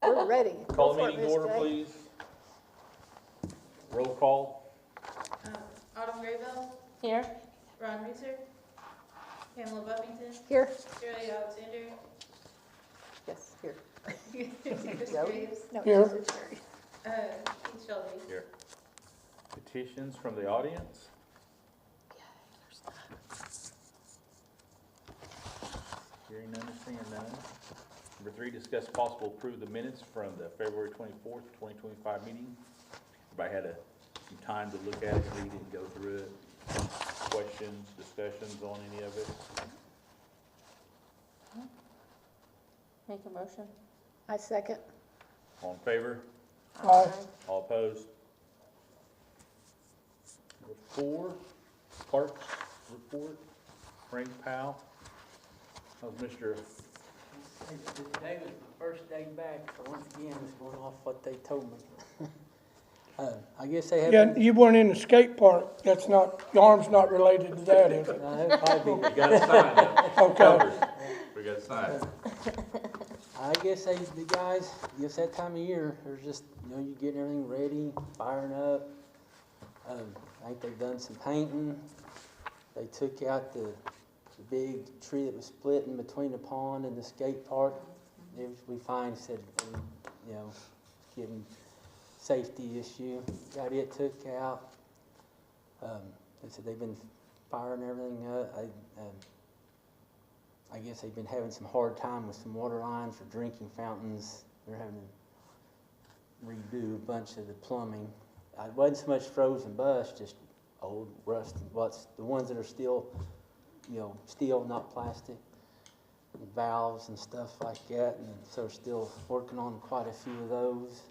We're ready. Call Go for the it, meeting Miss order, J. please. Roll call. Autumn Graybill, Here. Ron Reeser, Pamela Buffington, Here? Shirley Alexander, Yes, here. Chris Joey? Graves, No, Here. this is Sherry. Keith Shelby. Here. Petitions from the audience. Hearing none, seeing none. Number 3, discuss possible approve the minutes from the February 24th, 2025 meeting. Everybody had some time to look at it, read it, and go through it. Questions, discussions on any of it? Make a motion. I second. All in favor? Aye. All opposed? Number 4, Parks report. Frank Powell. How's Mr. Today was the first day back, so once again, it's going off what they told me. I guess they have. Yeah, you weren't in the skate park. That's not, your arm's not related to that, is it? No, that'd probably be- We got a sign up. Okay. We got a sign. I guess the guys, I guess that time of year, they're just, you getting everything ready, firing up. I think they've done some painting. They took out the big tree that was split in between the pond and the skate park. We find said, getting safety issue. Got it took out. They said they've been firing everything up. I guess they've been having some hard time with some water lines for drinking fountains. They're having to redo a bunch of the plumbing. It wasn't so much frozen bus, just old rusty, the ones that are still, steel, not plastic, and valves and stuff like that. And so still working on quite a few of those.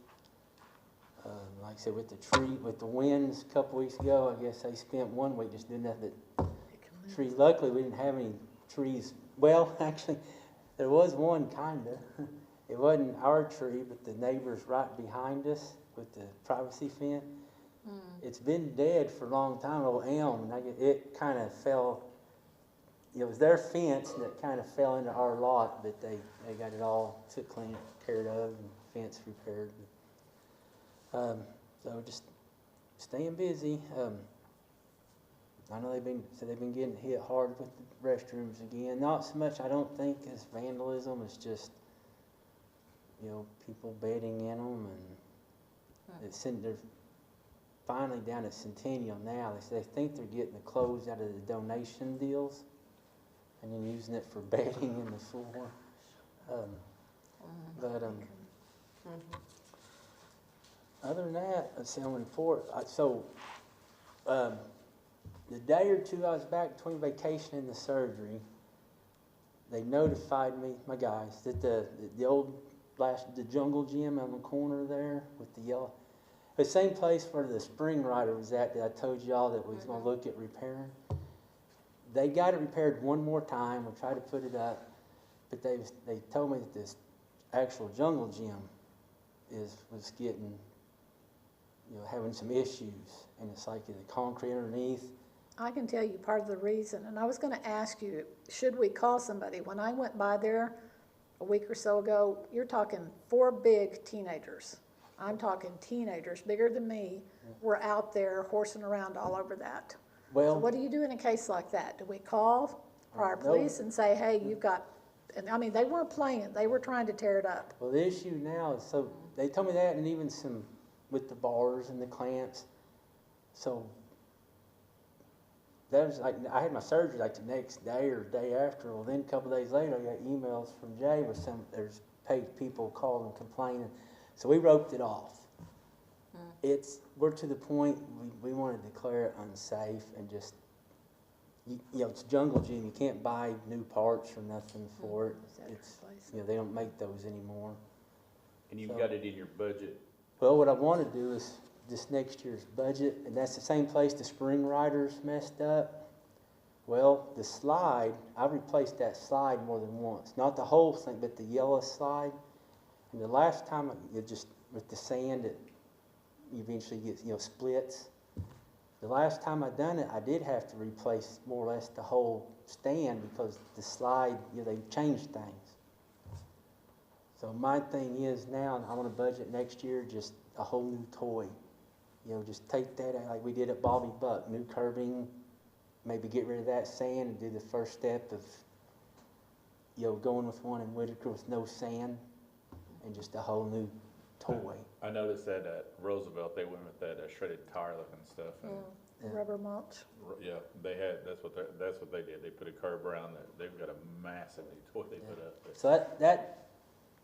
Like I said, with the winds a couple weeks ago, I guess they spent 1 week just doing nothing but trees. Luckily, we didn't have any trees. Well, actually, there was one kinda. It wasn't our tree, but the neighbors right behind us with the privacy fence. It's been dead for a long time, old elm, and it kind of fell. It was their fence, and it kind of fell into our lot, but they got it all clean, cared of, and fence repaired. So just staying busy. I know they've been getting hit hard with the restrooms again. Not so much, I don't think, as vandalism. It's just, people bedding in them, and they're finally down at Centennial now. They think they're getting the clothes out of the donation deals, and then using it for bedding in the floor. Other than that, let's see, I'm going to report. The day or two I was back between vacation and the surgery, they notified me, my guys, that the jungle gym on the corner there with the yellow, the same place where the spring rider was at that I told y'all that we was going to look at repairing. They got it repaired one more time. We tried to put it up, but they told me that this actual jungle gym was getting, having some issues, and it's like the concrete underneath. I can tell you part of the reason, and I was going to ask you, should we call somebody? When I went by there a week or so ago, you're talking 4 big teenagers. I'm talking teenagers, bigger than me, were out there horsing around all over that. Well, so what do you do in a case like that? Do we call Pryor Police and say, hey, you've got, and I mean, they weren't playing. They were trying to tear it up. Well, the issue now is, so they told me that, and even some with the bars and the clamps. So that was like, I had my surgery like the next day or day after. Well, then a couple of days later, I got emails from Jay with there's paid people calling complaining. So we roped it off. We're to the point we want to declare it unsafe and just, it's jungle gym. You can't buy new parts or nothing for it. It's, they don't make those anymore. And you've got it in your budget. Well, what I want to do is this next year's budget, and that's the same place the spring riders messed up. Well, the slide, I've replaced that slide more than once. Not the whole thing, but the yellow slide. And the last time, it just, with the sand, it eventually gets, splits. The last time I done it, I did have to replace more or less the whole stand because the slide, they changed things. So my thing is now, I wanna budget next year, just a whole new toy. You know, just take that, out like we did at Bobby Buck, new curbing, maybe get rid of that sand and do the first step of, you know, going with one in Whitaker with no sand and just a whole new toy. I noticed that at Roosevelt, they went with that shredded tire looking stuff, and, Yeah. Rubber mulch. yeah, that's what they did, they put a curb around that, they've got a massive new toy they put up. But So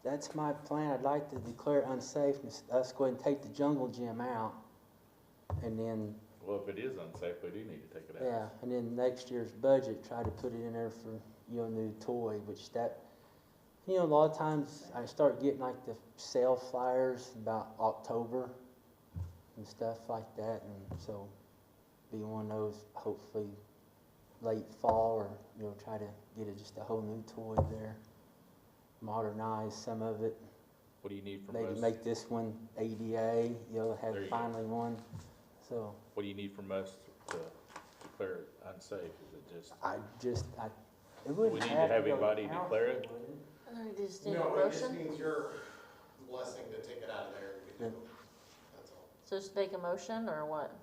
that's my plan. I'd like to declare it unsafe and us go ahead and take the jungle gym out. And then, well, if it is unsafe, we do need to take it out. yeah, and then next year's budget, try to put it in there for, you know, new toy, which that, you know, a lot of times I start getting like the sale flyers about October and stuff like that, and so be one of those, hopefully late fall, or, you know, try to get just a whole new toy there. Modernize some of it, What do you need from maybe us? make this one ADA, you know, have There you go. finally one, so. What do you need from us to declare it unsafe? Is it just, It wouldn't We need to have have go anybody council, declare it? would it? We just need a No, it just motion, means your blessing to take it out of there. You can do. That's all. so just make a motion or what?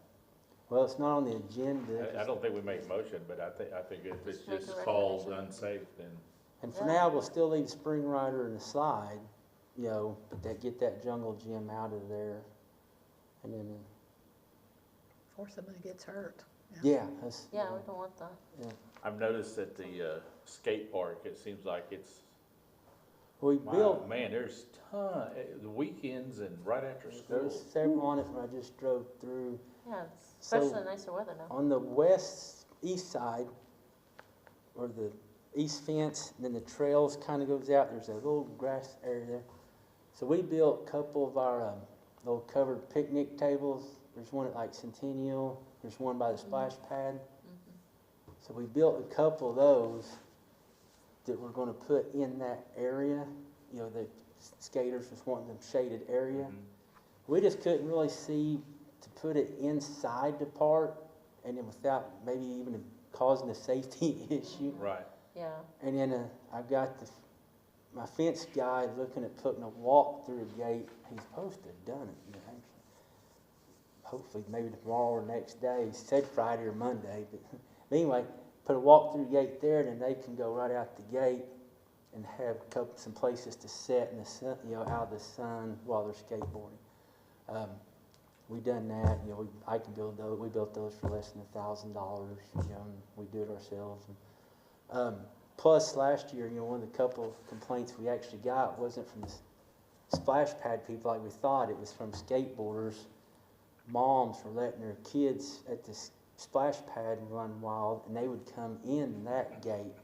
Well, it's not on the agenda. I don't think we make a motion, but I think if it's Just make just a called recommendation. unsafe, then And for Yeah. now, we'll still leave the spring rider and the slide, you know, but get that jungle gym out of there. And then, Before somebody gets hurt. yeah, that's. Yeah, we don't want that. Yeah. I've noticed at the skate park, it seems like it's, We wow, built, man, there's the weekends and right after there's school. several on it when I just drove through. Yeah, it's So- especially nicer weather now. On the east side, or the east fence, and then the trails kind of goes out, there's a little grass area there. So we built a couple of our little covered picnic tables. There's one at like Centennial, there's one by the splash pad. So we built a couple of those that we're gonna put in that area. You know, the skaters just wanting them shaded area. Mhm. We just couldn't really see to put it inside the park and then without maybe even causing a safety issue. Right. Yeah, And then I've got my fence guy looking at putting a walk-through gate. He's supposed to have done it, you know, actually. Hopefully maybe tomorrow or next day. He said Friday or Monday, but anyway, put a walk-through gate there, and then they can go right out the gate and have some places to sit in the sun, you know, out of the sun while they're skateboarding. We done that, you know, I can build those. We built those for less than $1,000, you know, and we do it ourselves. Plus, last year, you know, one of the couple of complaints we actually got wasn't from the splash pad people like we thought. It was from skateboarders. Moms were letting their kids at the splash pad run wild, and they would come in that gate,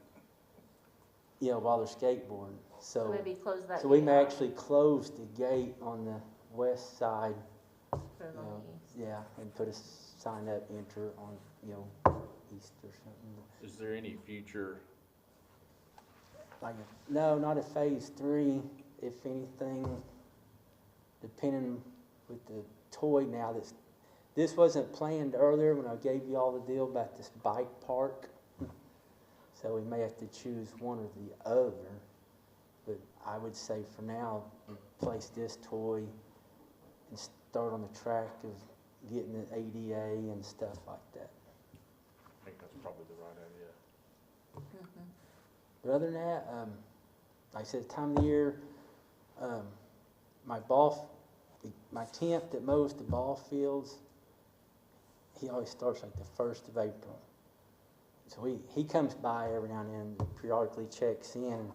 you know, while they're skateboarding. so maybe close that. So we gate may off, actually close the gate on the west side, put it on you know, the east. yeah, and put a sign up, enter on, you know, east or something. Is there any future, Like, no, not a phase 3, if anything, depending with the toy now this wasn't planned earlier when I gave you all the deal about this bike park. So we may have to choose one or the other, but I would say for now, replace this toy and start on the track of getting the ADA and stuff like that. I think that's probably the right idea. But other than that, like I said, time of the year, my temp that mows the ball fields, he always starts like the 1st of April. So he comes by every now and then, and periodically checks in.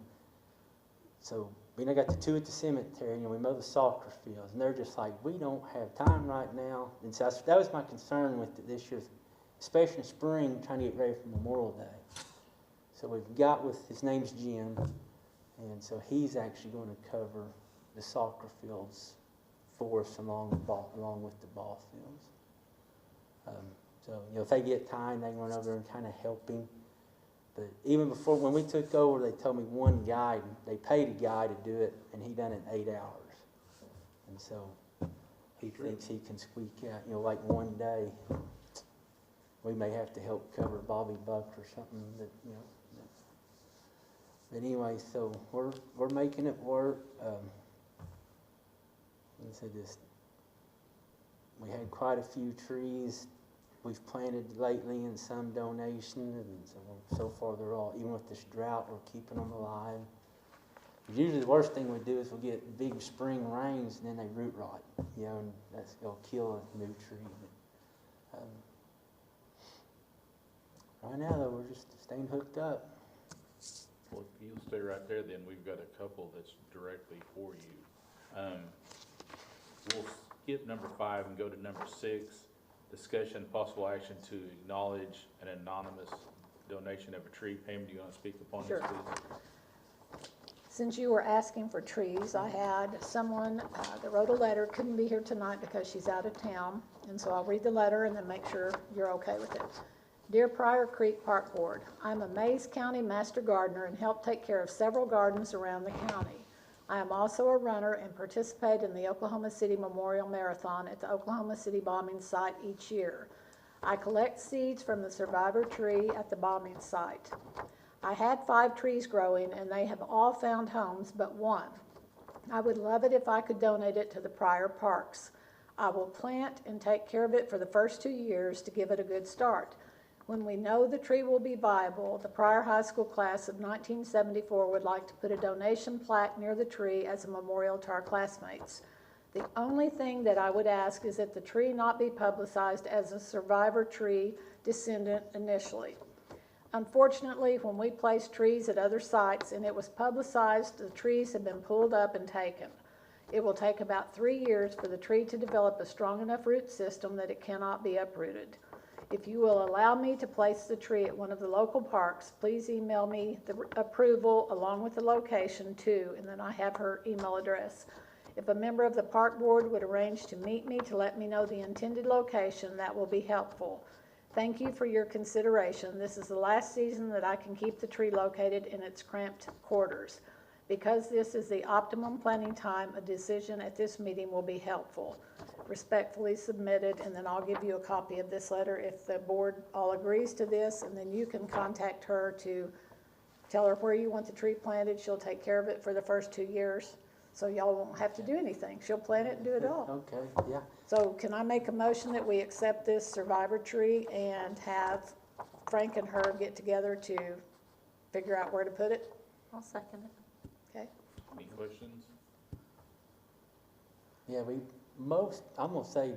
So I got the 2 at the cemetery, and we mow the soccer fields, and they're just like, we don't have time right now. And so that was my concern with this year, especially in spring, trying to get ready for Memorial Day. So we've got his name's Jim, and so he's actually going to cover the soccer fields for us along with the ball fields. So, you know, if they get time, they can run over there and kind of help him. But even before, when we took over, they told me one guy, they paid a guy to do it, and he done it in 8 hours. And so he thinks he can squeak out, you know, like one day, we may have to help cover Bobby Buck or something that, you know. But anyway, so we're making it work. Let's say this. We had quite a few trees we've planted lately and some donation, and so far they're all, even with this drought, we're keeping them alive. Usually the worst thing we do is we'll get big spring rains and then they root rot, you know, and it'll kill a new tree. But, right now though, we're just staying hooked up. Well, if you'll stay right there, then we've got a couple that's directly for you. We'll skip number 5 and go to number 6. Discussion, possible action to acknowledge an anonymous donation of a tree. Pam, do you want to speak upon this, Sure. please? Since you were asking for trees, I had someone that wrote a letter, couldn't be here tonight because she's out of town, and so I'll read the letter and then make sure you're okay with it. Dear Pryor Creek Park Board, I'm a Mays County Master Gardener and help take care of several gardens around the county. I am also a runner and participate in the Oklahoma City Memorial Marathon at the Oklahoma City bombing site each year. I collect seeds from the survivor tree at the bombing site. I had 5 trees growing and they have all found homes but one. I would love it if I could donate it to the Pryor Parks. I will plant and take care of it for the first 2 years to give it a good start. When we know the tree will be viable, the Pryor High School class of 1974 would like to put a donation plaque near the tree as a memorial to our classmates. The only thing that I would ask is that the tree not be publicized as a survivor tree descendant initially. Unfortunately, when we placed trees at other sites and it was publicized, the trees have been pulled up and taken. It will take about 3 years for the tree to develop a strong enough root system that it cannot be uprooted. If you will allow me to place the tree at one of the local parks, please email me the approval along with the location too, and then I have her email address. If a member of the park board would arrange to meet me to let me know the intended location, that will be helpful. Thank you for your consideration. This is the last season that I can keep the tree located in its cramped quarters. Because this is the optimum planning time, a decision at this meeting will be helpful. Respectfully submitted, and then I'll give you a copy of this letter if the board all agrees to this, and then you can contact her to tell her where you want the tree planted. She'll take care of it for the first 2 years, so y'all won't have to do anything. She'll plant it and do it all. Okay, yeah. So can I make a motion that we accept this survivor tree and have Frank and her get together to figure out where to put it? I'll second it. Okay? Any questions? Yeah, I'm gonna say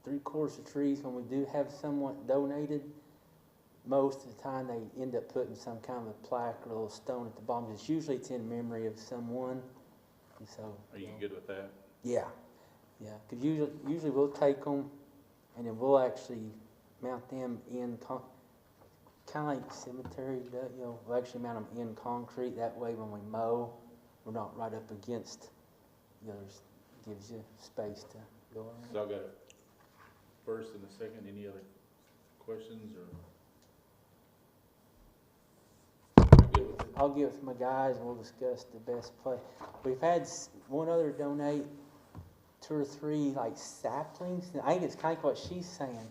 3/4 of trees, when we do have someone donated, most of the time they end up putting some kind of a plaque or a little stone at the bottom. Usually it's in memory of someone, and so. Are you good with that? Yeah, yeah, because usually we'll take them and then we'll actually mount them in, kind of like cemetery, you know, we'll actually mount them in concrete. That way when we mow, we're not right up against the others. Gives you space to go around. So I've got a first and a second. Any other questions or? Good with it? I'll give it to my guys and we'll discuss the best play. We've had one other donate 2 or 3 like saplings. And I think it's kind of what she's saying.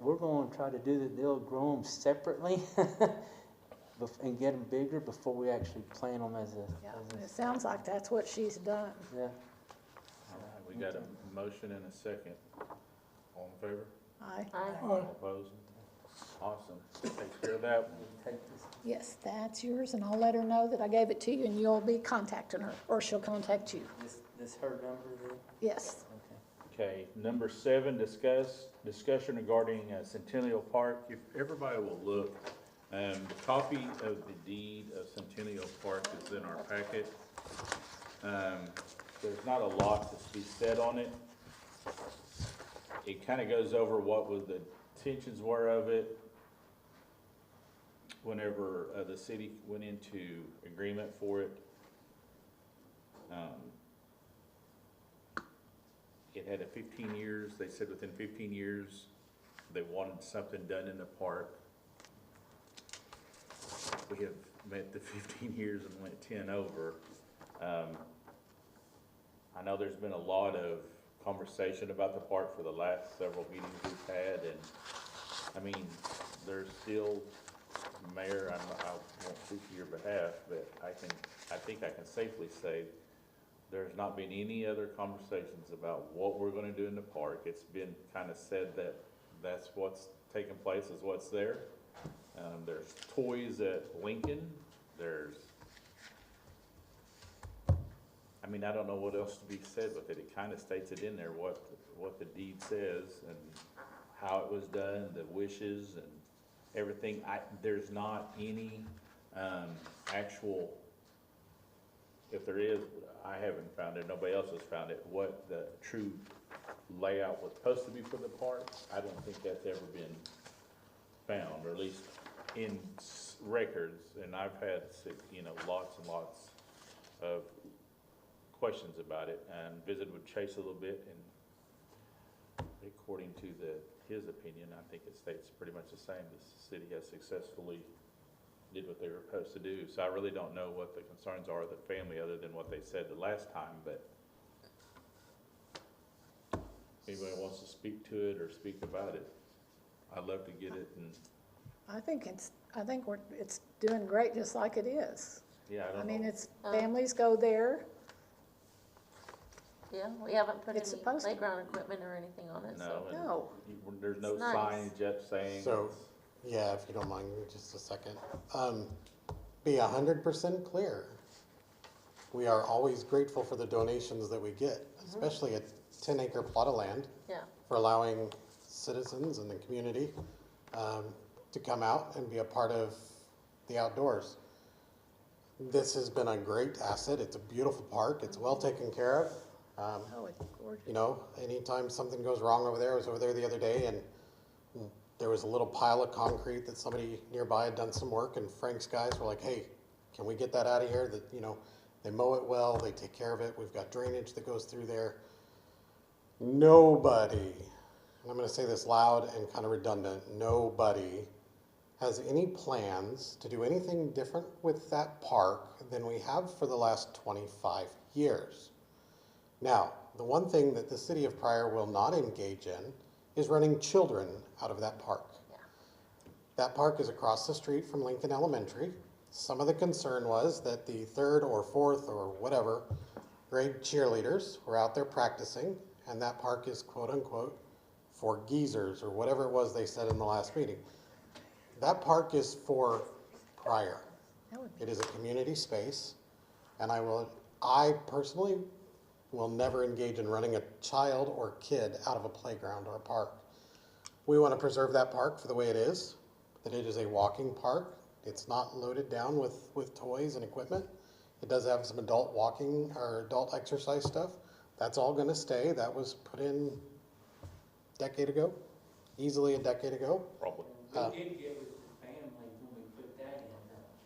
We're going to try to do the deal, grow them separately and get them bigger before we actually plant them as a. Yeah, it sounds like that's what she's done. Yeah. All right, we got a motion and a second. All in favor? Aye. Aye. All opposed? Awesome. Takes care of that one. Take this. Yes, that's yours, and I'll let her know that I gave it to you, and you'll be contacting her, or she'll contact you. This her number then? Yes. Okay. Okay, number 7, discussion regarding Centennial Park. If everybody will look, the copy of the deed of Centennial Park is in our packet. There's not a lot to be said on it. It kind of goes over what was the intentions were of it whenever the city went into agreement for it. It had a 15 years, they said within 15 years, they wanted something done in the park. We have met the 15 years and went 10 over. I know there's been a lot of conversation about the park for the last several meetings we've had, and I mean, there's still Mayor, I won't speak to your behalf, but I think I can safely say there's not been any other conversations about what we're gonna do in the park. It's been kind of said that that's what's taking place, is what's there. There's toys at Lincoln, I mean, I don't know what else to be said with it. It kind of states it in there, what the deed says and how it was done, the wishes and everything. There's not any, actual, if there is, I haven't found it, nobody else has found it, what the true layout was supposed to be for the park. I don't think that's ever been found, or at least in records. And I've had, lots and lots of questions about it, and visited with Chase a little bit, and according to his opinion, I think it states pretty much the same. The city has successfully did what they were supposed to do. So I really don't know what the concerns are of the family, other than what they said the last time, but if anybody wants to speak to it or speak about it, I'd love to get it. And I think it's doing great just like it is. yeah, I I don't mean, know. it's, families go there. Yeah, we haven't put It's any supposed to. playground equipment or anything on it, so. No, and No. there's no It's nice. signage up saying. So, yeah, if you don't mind, just a second. Be 100% clear. We are always grateful for the donations that we get, especially a 10-acre plot of land, Yeah, for allowing citizens and the community to come out and be a part of the outdoors. This has been a great asset. It's a beautiful park. It's well taken care of. Oh, it's gorgeous. You know, anytime something goes wrong over there, I was over there the other day and there was a little pile of concrete that somebody nearby had done some work, and Frank's guys were like, hey, can we get that out of here? That, they mow it well, they take care of it. We've got drainage that goes through there. Nobody, and I'm gonna say this loud and kind of redundant, nobody has any plans to do anything different with that park than we have for the last 25 years. Now, the one thing that the city of Pryor will not engage in is running children out of that park. yeah. That park is across the street from Lincoln Elementary. Some of the concern was that the 3rd or 4th or whatever grade cheerleaders were out there practicing, and that park is quote unquote for geezers, or whatever it was they said in the last meeting. That park is for Pryor. That would be It is a community space, and I personally will never engage in running a child or kid out of a playground or a park. We want to preserve that park for the way it is, that it is a walking park. It's not loaded down with toys and equipment. It does have some adult walking or adult exercise stuff. That's all going to stay. That was put in a decade ago, easily a decade ago. Probably. We did get with the family when we put that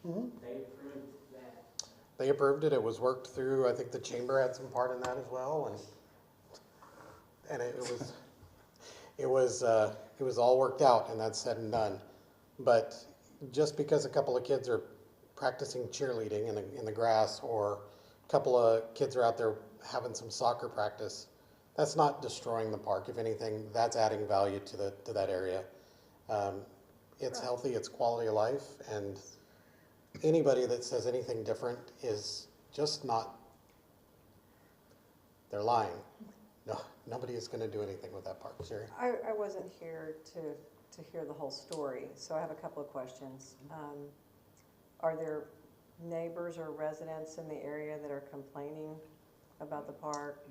in, they approved that. They approved it. It was worked through. I think the chamber had some part in that as well, and it was all worked out, and that's said and done. But just because a couple of kids are practicing cheerleading in the grass, or a couple of kids are out there having some soccer practice, that's not destroying the park. If anything, that's adding value to that area. It's healthy. It's quality of life, and anybody that says anything different is just not, they're lying. No, nobody is going to do anything with that park. Sherry? I wasn't here to hear the whole story, so I have a couple of questions. Are there neighbors or residents in the area that are complaining about the park?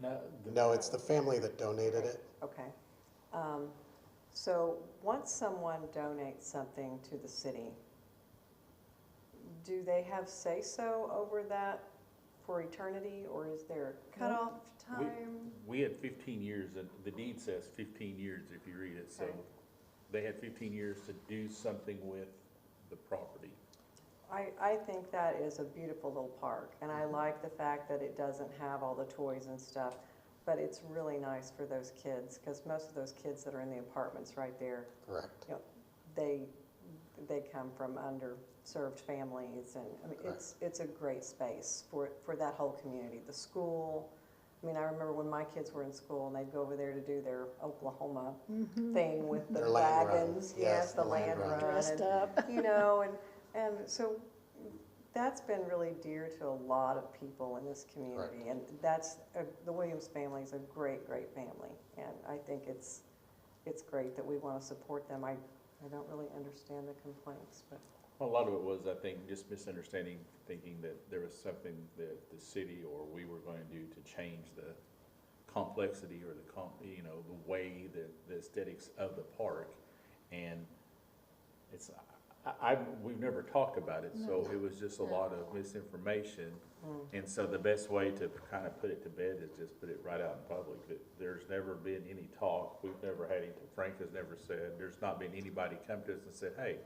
No, it's the family that donated it. Okay. So once someone donates something to the city, do they have say-so over that for eternity, or is there a cutoff time? We had 15 years, and the deed says 15 years if you read it, so Okay. they had 15 years to do something with the property. I think that is a beautiful little park, and I like the fact that it doesn't have all the toys and stuff, but it's really nice for those kids, because most of those kids that are in the apartments right there, Correct. you know, they come from underserved families, and I mean, it's a great space for that whole community. The school, I mean, I remember when my kids were in school and they'd go over there to do their Oklahoma thing with the Their land run. wagons. Yes, Yes, the the land land run. run. Dressed and, up. You know, and And so that's been really dear to a lot of people in this community. And the Williams family is a great, great family. And I think it's great that we want to support them. I don't really understand the complaints, but. Well, a lot of it was, I think, just misunderstanding, thinking that there was something that the city or we were going to do to change the complexity or the way that the aesthetics of the park. And it's, we've never talked about it, so it was just a lot of misinformation. And so the best way to kind of put it to bed is just put it right out in public, that there's never been any talk, we've never had any, Frank has never said, there's not been anybody come to us and said, hey,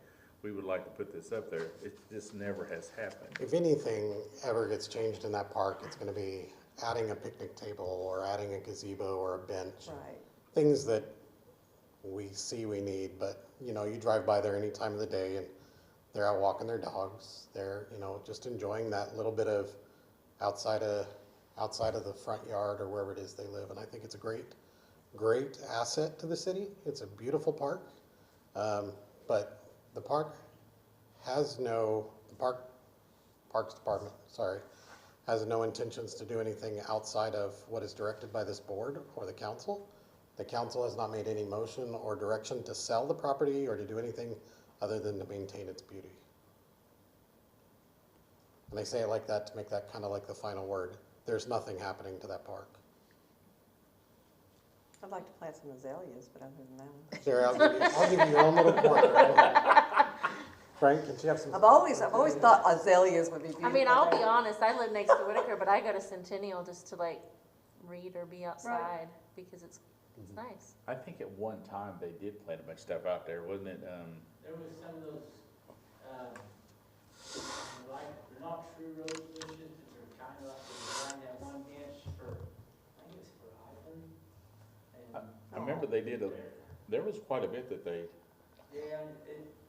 we would like to put this up there. It just never has happened. If anything ever gets changed in that park, it's gonna be adding a picnic table or adding a gazebo or a bench. Right. Things that we see we need, but, you drive by there any time of the day and they're out walking their dogs. They're, just enjoying that little bit of outside of the front yard or wherever it is they live. And I think it's a great asset to the city. It's a beautiful park. But the parks department, has no intentions to do anything outside of what is directed by this board or the council. The council has not made any motion or direction to sell the property or to do anything other than to maintain its beauty. And I say it like that to make that kind of like the final word. There's nothing happening to that park. I'd like to plant some azaleas, but other than that. Sherry, I'll give you your own little corner. Frank, can you have some? I've always thought azaleas would be beautiful. I mean, I'll be honest, I live next to Whitaker, but I go to Centennial just to like read or be outside because it's nice. I think at one time they did plant a bunch of stuff out there, wasn't it? There was some of those, they're not true rose bushes, but they're kind of like behind that one bench for, I think it's for Ivan. And I remember they did there was quite a bit that they, yeah,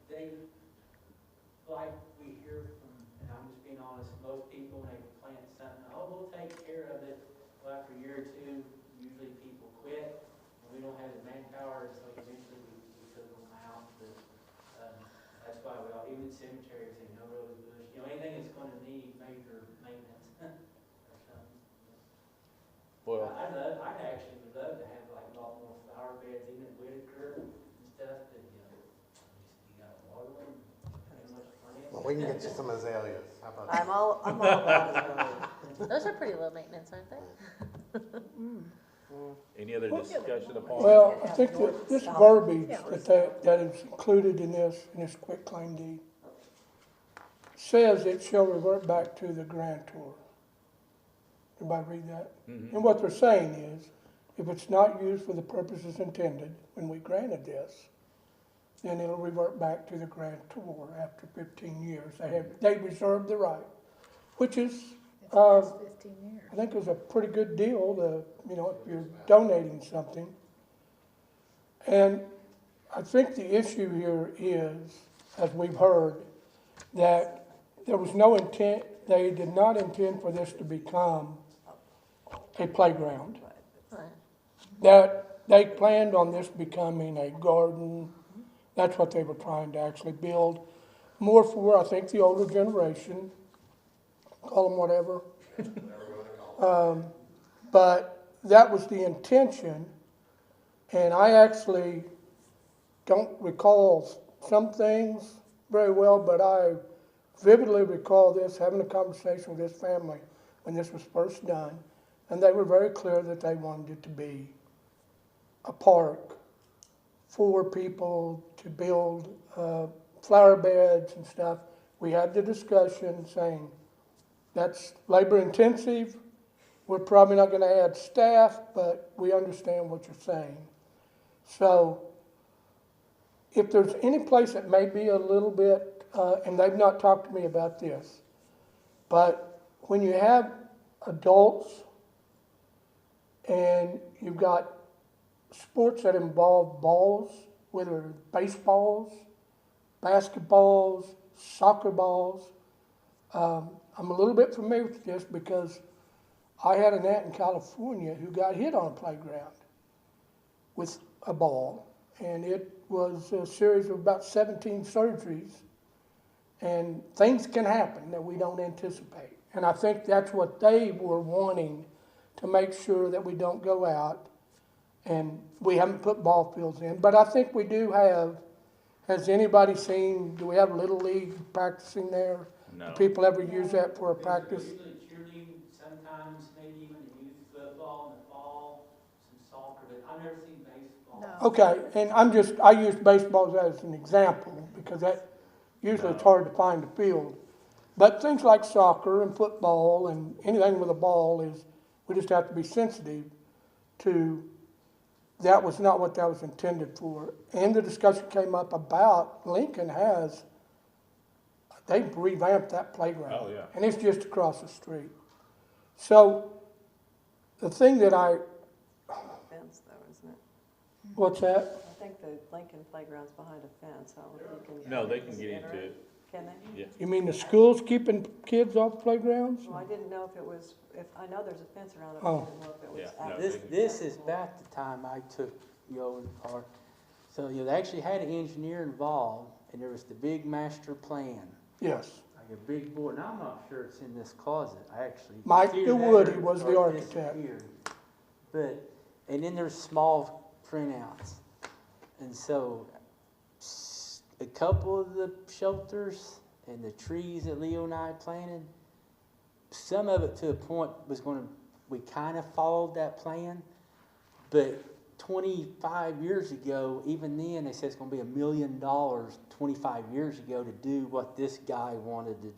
they, like we hear from, and I'm just being honest, most people when they plant something, we'll take care of it. Well, after a year or two, usually people quit, and we don't have the manpower, so eventually we took them out. But that's why even cemeteries, say no rose bush, anything that's going to need major maintenance or something. well, I'd actually would love to have like a lot more flower beds, even at Whitaker and stuff, that, you gotta water them, pretty much plant. Well, we can get you some azaleas. How about that? I'm all about azaleas. Those are pretty low maintenance, aren't they? any other discussion upon? Well, I think that this verbiage that is included in this quitclaim deed says it shall revert back to the grantor. Everybody read that? Mm-hmm. And what they're saying is, if it's not used for the purposes intended when we granted this, then it'll revert back to the grantor after 15 years. They reserve the right, which is, It's past 15 years. I think, is a pretty good deal to, if you're donating something. And I think the issue here is, as we've heard, that there was no intent, they did not intend for this to become a playground. Right. That they planned on this becoming a garden. That's what they were trying to actually build. More for, I think, the older generation, call them whatever. But that was the intention. And I actually don't recall some things very well, but I vividly recall this, having a conversation with this family when this was first done. And they were very clear that they wanted it to be a park for people to build flower beds and stuff. We had the discussion saying that's labor intensive. We're probably not going to add staff, but we understand what you're saying. So if there's any place that may be a little bit, and they've not talked to me about this, but when you have adults and you've got sports that involve balls, whether baseballs, basketballs, soccer balls, I'm a little bit familiar with this because I had an aunt in California who got hit on a playground with a ball, and it was a series of about 17 surgeries, And things can happen that we don't anticipate. And I think that's what they were wanting, to make sure that we don't go out. And we haven't put ball fields in, but I think we do have, has anybody seen, do we have Little League practicing there? No. Do people ever use that for a practice? Usually cheerleading, sometimes maybe even youth football in the fall, some soccer, but I've never seen baseball. No. Okay, and I use baseball as an example, because that, usually it's hard to find a field. But things like soccer and football and anything with a ball is, we just have to be sensitive to, that was not what that was intended for. And the discussion came up about Lincoln they've revamped that playground. Oh, yeah. And it's just across the street. So, the thing that Fence though, isn't it? what's that? I think the Lincoln Playground's behind a fence. I don't know if you can. No, they can get into it. Can they? Yeah. You mean the school's keeping kids off playgrounds? Well, I didn't know if it was, I know there's a fence around it, Oh. but I didn't know if it was. Yeah, no, active. This is about the time I took Yo in the park. So, they actually had an engineer involved, and there was the big master plan, Yes. like a big board, and I'm not sure it's in this closet, I actually. Mike it's either that DeWoody or- was the or it architect. disappeared. But, and then there's small printouts. And so, a couple of the shelters and the trees that Leo and I planted, some of it to a point we kind of followed that plan, but 25 years ago, even then, they said it's going to be $1 million 25 years ago to do what this guy wanted to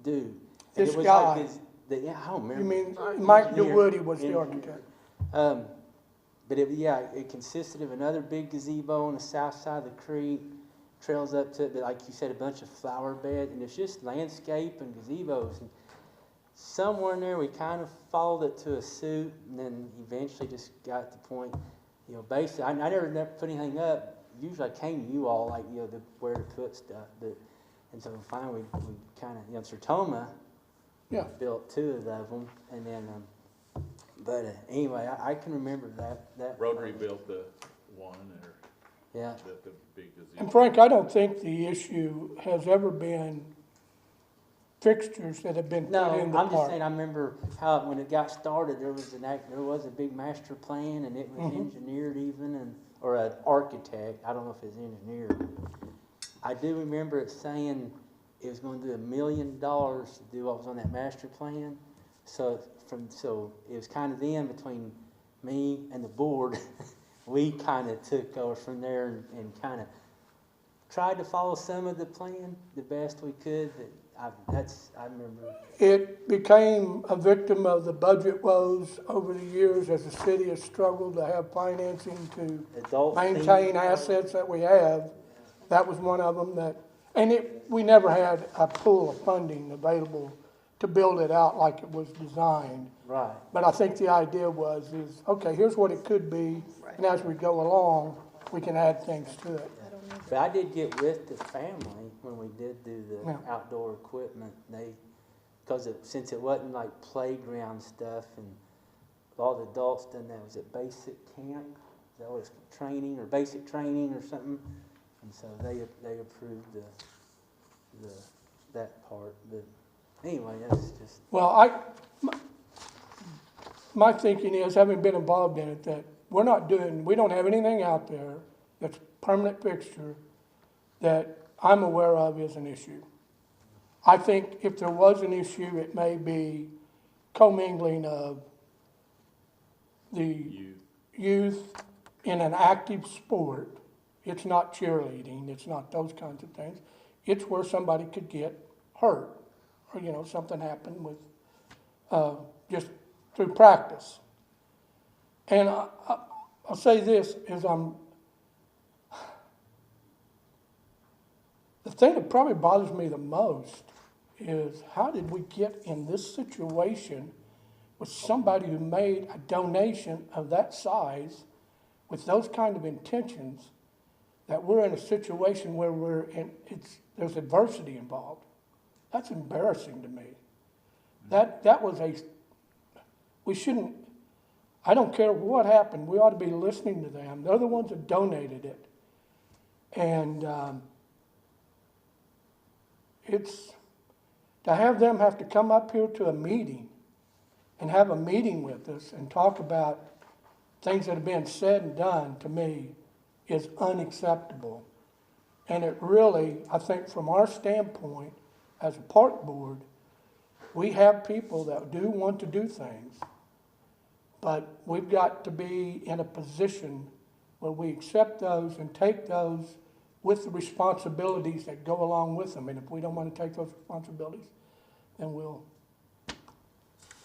do. And This it was guy? Like I don't remember. You mean Mike Engineer. DeWoody was the Engineer. architect? But it consisted of another big gazebo on the south side of the creek, trails up to it, but like you said, a bunch of flower beds, and it's just landscape and gazebos. And somewhere in there, we kind of followed it to a suit, and then eventually just got to the point, basically, I never put anything up. Usually I came to you all, like, where to put stuff, and so finally we kind of, Sertoma Yeah. built 2 of them, and then, anyway, I can remember that. Rotary built the one, or Yeah. the big gazebo. And Frank, I don't think the issue has ever been fixtures that have been put No, in the I'm just park. saying, I remember how when it got started, there was a big master plan, and it was Mhm. engineered even, or an architect, I don't know if it's engineered. I do remember it saying it was gonna do $1 million to do what was on that master plan. So it was kind of then between me and the board, we kind of took over from there and kind of tried to follow some of the plan the best we could, but I remember. It became a victim of the budget woes over the years as the city has struggled to have financing to Adult maintain theme. assets that we have. That was one of them we never had a pool of funding available to build it out like it was designed. Right. But I think the idea is, okay, here's what it could be, and as we go along, we can add things to it. But I did get with the family when we did do the Yeah. outdoor equipment. Since it wasn't like playground stuff, and all the adults done that, was it basic camp? Is that what it's training, or basic training or something? And so they approved that part. But anyway, that's just. Well, my thinking is, having been involved in it, that we don't have anything out there that's permanent fixture that I'm aware of is an issue. I think if there was an issue, it may be commingling of the youth in an active sport. It's not cheerleading, it's not those kinds of things. It's where somebody could get hurt, or, something happened with, just through practice. And I'll say this, the thing that probably bothers me the most is, how did we get in this situation with somebody who made a donation of that size with those kind of intentions, that we're in a situation where there's adversity involved? That's embarrassing to me. We shouldn't, I don't care what happened, we ought to be listening to them. They're the ones that donated it. And it's, to have them have to come up here to a meeting and have a meeting with us and talk about things that have been said and done, to me, is unacceptable. And it really, I think from our standpoint, as a park board, we have people that do want to do things, but we've got to be in a position where we accept those and take those with the responsibilities that go along with them. And if we don't want to take those responsibilities, then we'll.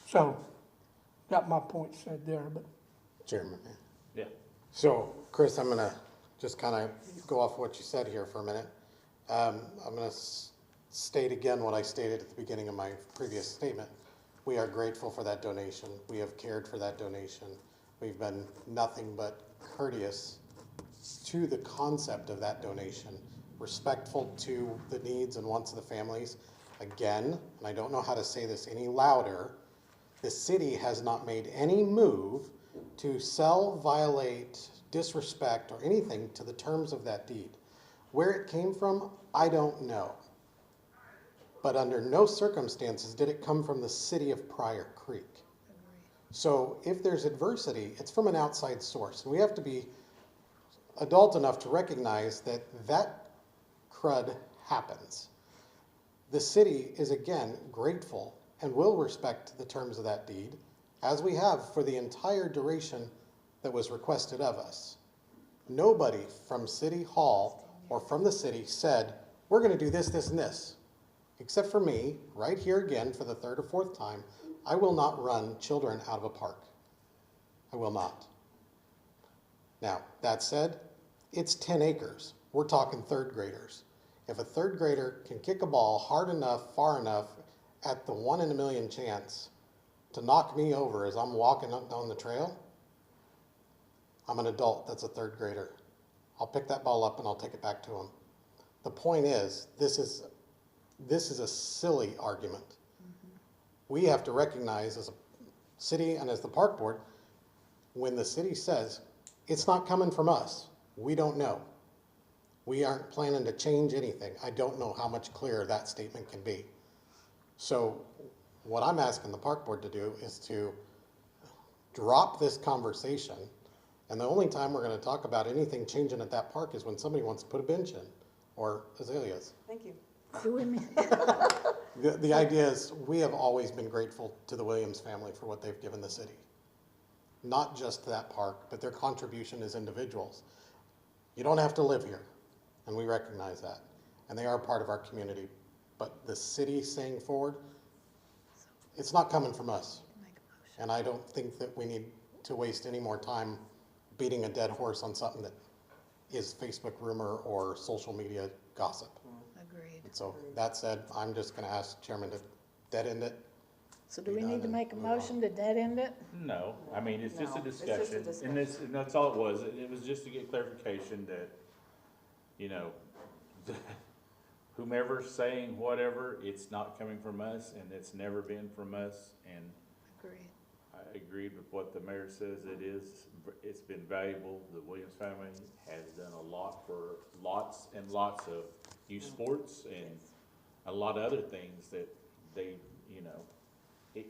So, got my point said there, but. Chairman. Yeah. So, Chris, I'm gonna just kind of go off what you said here for a minute. I'm gonna state again what I stated at the beginning of my previous statement. We are grateful for that donation. We have cared for that donation. We've been nothing but courteous to the concept of that donation, respectful to the needs and wants of the families. Again, and I don't know how to say this any louder, the city has not made any move to sell, violate, disrespect, or anything to the terms of that deed. Where it came from, I don't know. But under no circumstances did it come from the city of Pryor Creek. So if there's adversity, it's from an outside source. And we have to be adult enough to recognize that that crud happens. The city is, again, grateful and will respect the terms of that deed, as we have for the entire duration that was requested of us. Nobody from City Hall or from the city said, we're going to do this, this, and this. Except for me, right here again for the third or fourth time, I will not run children out of a park. I will not. Now, that said, it's 10 acres. We're talking third graders. If a third grader can kick a ball hard enough, far enough, at the 1 in a million chance to knock me over as I'm walking up down the trail, I'm an adult that's a third grader. I'll pick that ball up and I'll take it back to him. The point is, this is a silly argument. Mm-hmm. We have to recognize as a city and as the park board, when the city says, it's not coming from us, we don't know. We aren't planning to change anything. I don't know how much clearer that statement can be. So what I'm asking the park board to do is to drop this conversation, and the only time we're going to talk about anything changing at that park is when somebody wants to put a bench in, or azaleas. Thank you. Do we mean, The idea is, we have always been grateful to the Williams family for what they've given the city. Not just that park, but their contribution as individuals. You don't have to live here, and we recognize that. And they are part of our community. But the city saying forward, it's not coming from us. And I don't think that we need to waste any more time beating a dead horse on something that is Facebook rumor or social media gossip. agreed. So that said, I'm just gonna ask Chairman to dead end it. So do we need to make a motion to dead end it? No, I mean, it's just a No, it's just a discussion, discussion. and this, and that's all it was. It was just to get clarification that, you know, whomever's saying whatever, it's not coming from us, and it's never been from us, and Agreed. I agreed with what the mayor says it is. It's been valuable. The Williams family has done a lot for lots and lots of youth sports and a lot of other things that they, you know, it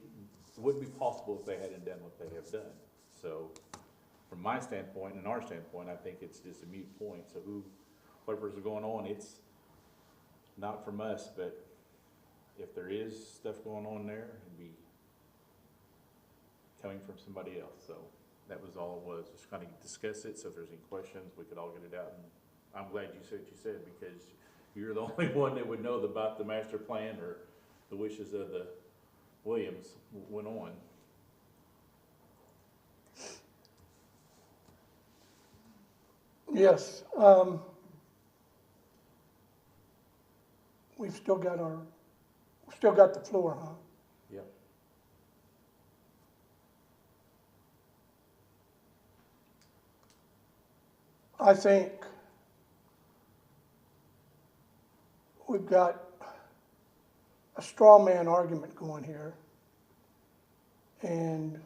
wouldn't be possible if they hadn't done what they have done. So from my standpoint and our standpoint, I think it's just a moot point. So whatever's going on, it's not from us, but if there is stuff going on there, it'd be coming from somebody else. So that was all it was, just kind of discuss it. So if there's any questions, we could all get it out. And I'm glad you said what you said, because you're the only one that would know about the master plan or the wishes of the Williams went on. Yes, we've still got the floor, huh? Yep. I think we've got a straw man argument going here. And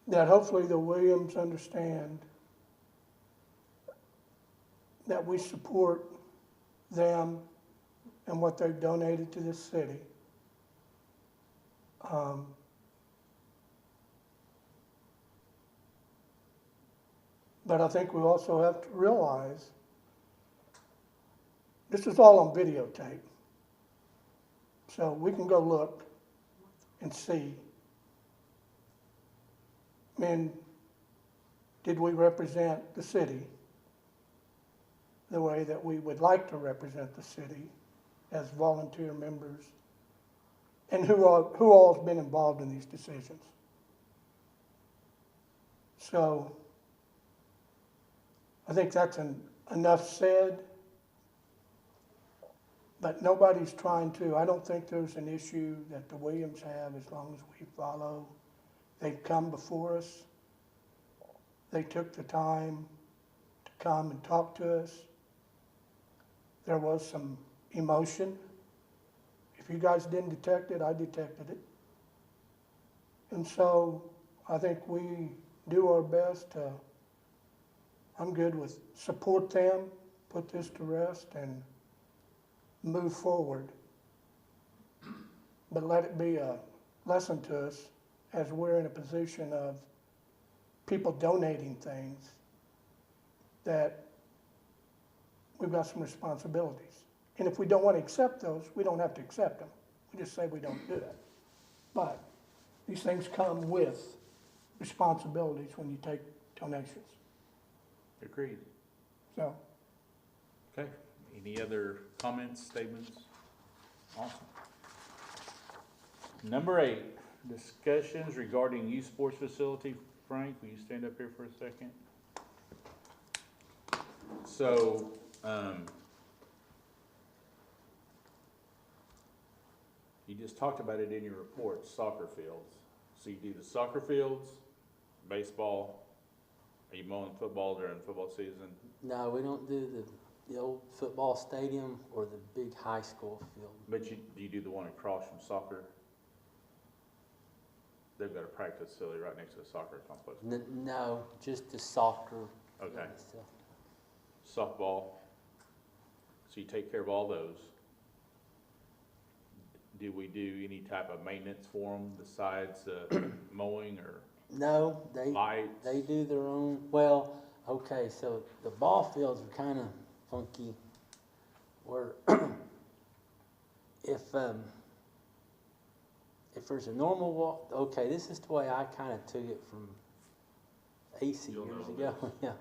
that hopefully the Williams understand that we support them and what they've donated to this city. But I think we also have to realize this is all on videotape. So we can go look and see. And did we represent the city the way that we would like to represent the city as volunteer members? And who all has been involved in these decisions? So I think that's enough said, but nobody's trying to. I don't think there's an issue that the Williams have as long as we follow. They've come before us. They took the time to come and talk to us. There was some emotion. If you guys didn't detect it, I detected it. And so I think we do our best to, I'm good with support them, put this to rest, and move forward. But let it be a lesson to us as we're in a position of people donating things that we've got some responsibilities. And if we don't want to accept those, we don't have to accept them. We just say we don't do it. But these things come with responsibilities when you take donations. Agreed. So, Okay, any other comments, statements? Awesome. Number 8, discussions regarding youth sports facility. Frank, will you stand up here for a second? So, you just talked about it in your report, soccer fields. So you do the soccer fields, baseball, are you mowing football during football season? No, we don't do the old football stadium or the big high school field. But do you do the one across from soccer? They've got a practice facility right next to the soccer complex. No, just the soccer. Okay. Stuff. Softball. So you take care of all those. Do we do any type of maintenance for them besides mowing or No, lights? they do their own. Well, okay, so the ball fields are kind of funky. Where if there's a normal walk, okay, this is the way I kind of took it from AC You'll years know ago. You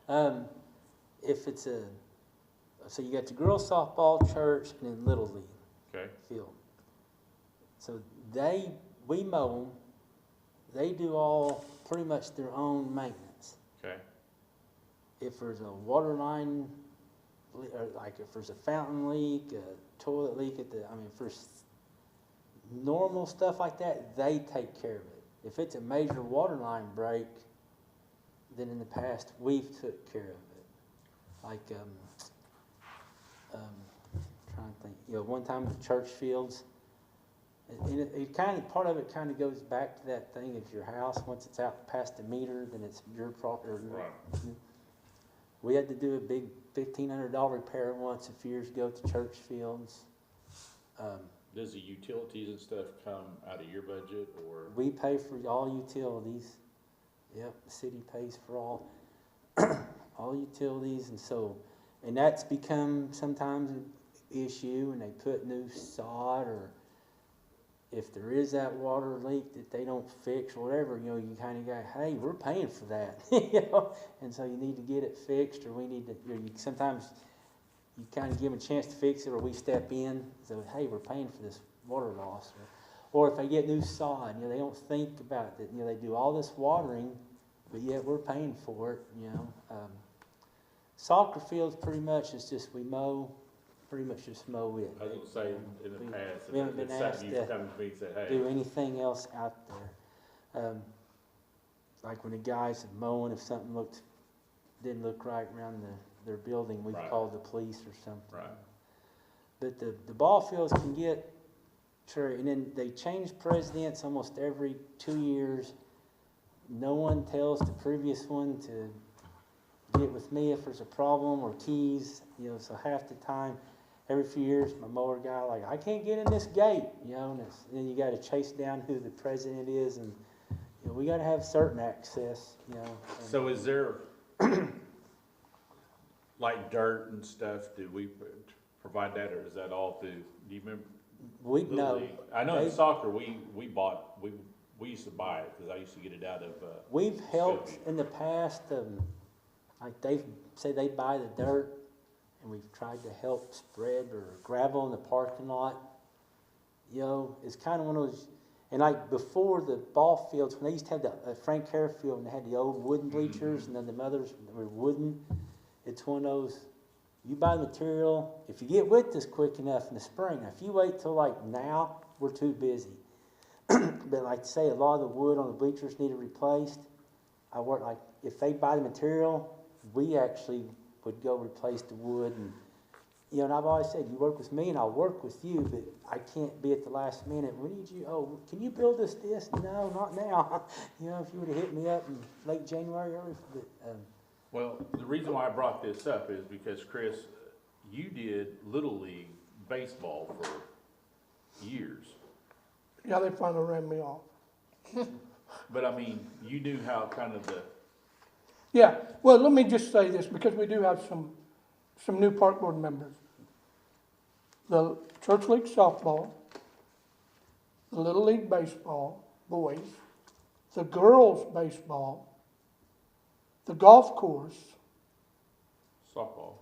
know, if it's so you got the girls softball, church, and then little league Okay. field. So we mow them. They do all pretty much their own maintenance. Okay. If there's a water line, or like if there's a fountain leak, a toilet leak if there's normal stuff like that, they take care of it. If it's a major water line break, then in the past we've took care of it. Like trying to think, one time with the church fields, and it kind of, part of it kind of goes back to that thing of your house. Once it's out past the meter, then it's your property. Right. We had to do a big $1,500 repair once a few years ago to church fields. Does the utilities and stuff come out of your budget or? We pay for all utilities. Yep, the city pays for all utilities, and that's become sometimes an issue, and they put new sod, or if there is that water leak that they don't fix or whatever, you kind of go, hey, we're paying for that, and so you need to get it fixed, or we need to, sometimes you kind of give them a chance to fix it, or we step in, so hey, we're paying for this water loss, or if they get new sod, they don't think about that, they do all this watering, but yet we're paying for it, Soccer fields pretty much is just, we pretty much just mow it. I was going to say in the past, we haven't if been it's asked something you to come to me and say, hey. do anything else out there. Like when the guys are mowing, if something didn't look right around their building, we'd Right. call the police or something. Right. But the ball fields can get, and then they change presidents almost every 2 years. no one tells the previous one to get with me if there's a problem or keys, you know, so half the time, every few years, my mower guy, like, I can't get in this gate, you know, and then you gotta chase down who the president is, and, you know, we gotta have certain access, you know. So is there, like dirt and stuff, do we provide that, or is that all through, do you remember? We, Little no, League? I know in they- soccer, we used to buy it, because I used to get it out of, we've helped Sylvia. in the past, like they say they buy the dirt, and we've tried to help spread or gravel in the parking lot. You know, it's kind of one of those, and like before the ball fields, when they used to have the Frank Hare field, and they had the old wooden bleachers, and then the others were wooden, it's one of those, you buy the material, if you get with us quick enough in the spring, if you wait till like now, we're too busy. But like say, a lot of the wood on the bleachers needed replaced. I work like, if they buy the material, we actually would go replace the wood, and, you know, and I've always said, you work with me and I'll work with you, but I can't be at the last minute. We need you, oh, can you build us this? No, not now. You know, if you would've hit me up in late January, early, but, well, the reason why I brought this up is because, Chris, you did Little League baseball for years. Yeah, they finally ran me off. But I mean, you knew how kind of the, Yeah, well, let me just say this, because we do have some new park board members. The Church League softball, the Little League baseball, boys, the girls baseball, the golf course, softball.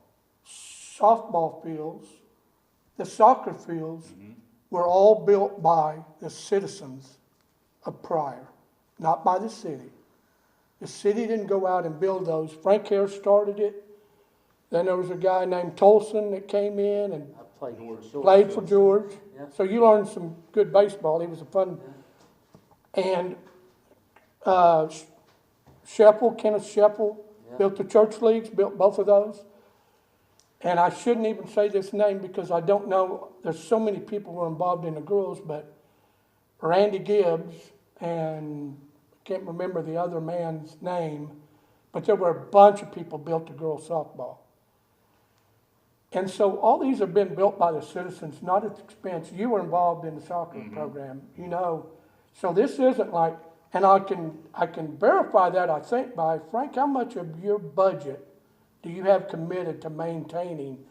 softball fields, the soccer fields were all built by the citizens of Pryor, not by the city. The city didn't go out and build those. Frank Hare started it. Then there was a guy named Tolson that came in and I played for played for George. Yeah. So you learned some good baseball. He was a fun. And Kenneth Sheppel, Yeah. built the church leagues, built both of those. And I shouldn't even say this name because I don't know, there's so many people who were involved in the girls, but Randy Gibbs and I can't remember the other man's name, but there were a bunch of people built the girls softball. And so all these have been built by the citizens, not at the expense. You were involved in the soccer program, you know. So this isn't like, and I can verify that, I think, by Frank, how much of your budget do you have committed to maintaining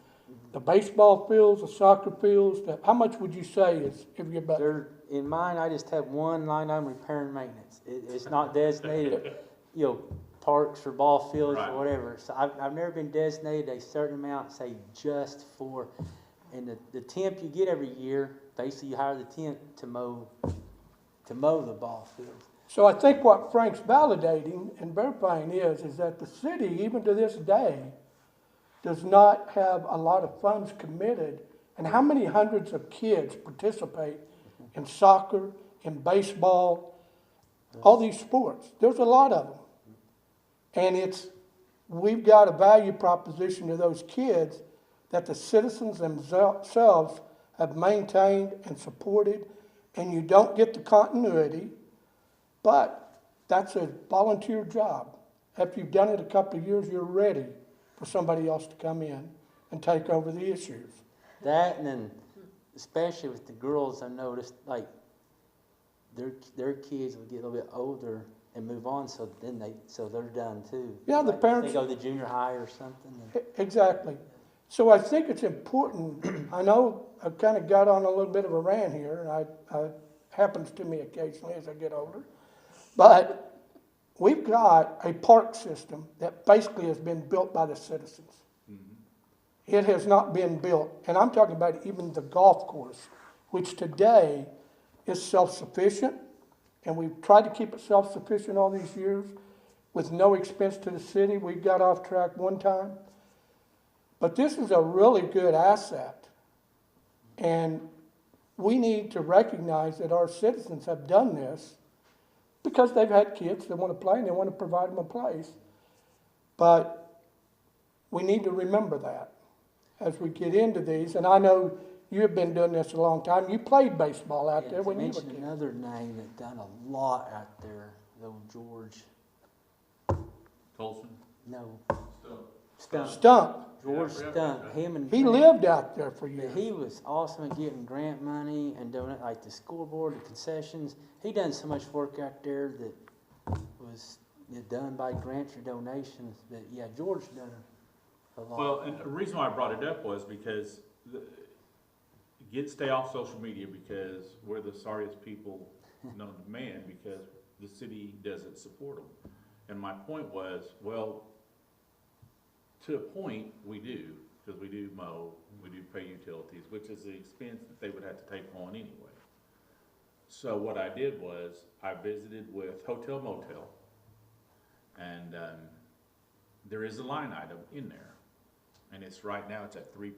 the baseball fields, the soccer fields? How much would you say is of your budget? There, in mine, I just have one line item, repair and maintenance. It's not designated, you know, parks or ball fields Right. or whatever. So I've never been designated a certain amount, say, just for, and the temp you get every year, basically you hire the temp to mow the ball fields. So I think what Frank's validating and verifying is that the city, even to this day, does not have a lot of funds committed. And how many hundreds of kids participate in soccer, in baseball, all these sports? There's a lot of them. And we've got a value proposition to those kids that the citizens themselves have maintained and supported, and you don't get the continuity. But that's a volunteer job. After you've done it a couple of years, you're ready for somebody else to come in and take over the issues. That, and then especially with the girls, I noticed, like, their kids will get a little bit older and move on, so they're done too. Yeah, the Like, parents- They go to junior high or something. And, Exactly. So I think it's important. I know I've kind of got on a little bit of a rant here, and it happens to me occasionally as I get older. But we've got a park system that basically has been built by the citizens. It has not been built, and I'm talking about even the golf course, which today is self-sufficient, and we've tried to keep it self-sufficient all these years with no expense to the city. We got off track one time. But this is a really good asset, and we need to recognize that our citizens have done this because they've had kids that want to play and they want to provide them a place. But we need to remember that as we get into these. And I know you have been doing this a long time. You played baseball out there to when you were a mention kid. another name that done a lot out there old George, Colson? no, Stump. Stump. Stump, George Yeah, Stump, him and he Grant. lived out there for But years. he was awesome at getting grant money and doing it, like the scoreboard, the concessions. He done so much work out there that was done by grants or donations. But yeah, George done a lot. Well, and the reason why I brought it up was because stay off social media because we're the sorriest people known to man because the city doesn't support them. And my point was, well, to a point, we do, because we do mow, we do pay utilities, which is the expense that they would have to take on anyway. So what I did was, I visited with Hotel Motel, and there is a line item in there, and it's right now, it's at 3%.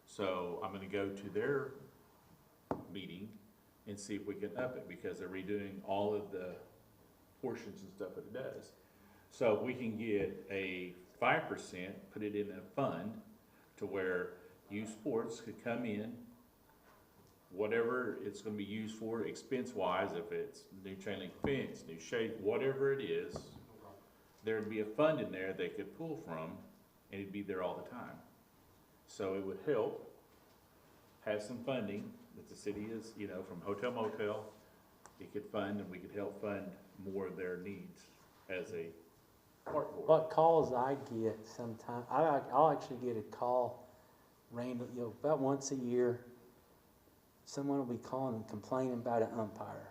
So I'm gonna go to their meeting and see if we can up it, because they're redoing all of the portions and stuff that it does. So if we can get a 5%, put it in a fund to where youth sports could come in, whatever it's gonna be used for, expense-wise, if it's new chain link fence, new shade, whatever it is, there'd be a fund in there they could pull from, and it'd be there all the time. So it would help have some funding that the city is, from Hotel Motel, it could fund, and we could help fund more of their needs as a park board. What calls I get sometimes, I'll actually get a call randomly, about once a year. Someone will be calling and complaining about an umpire.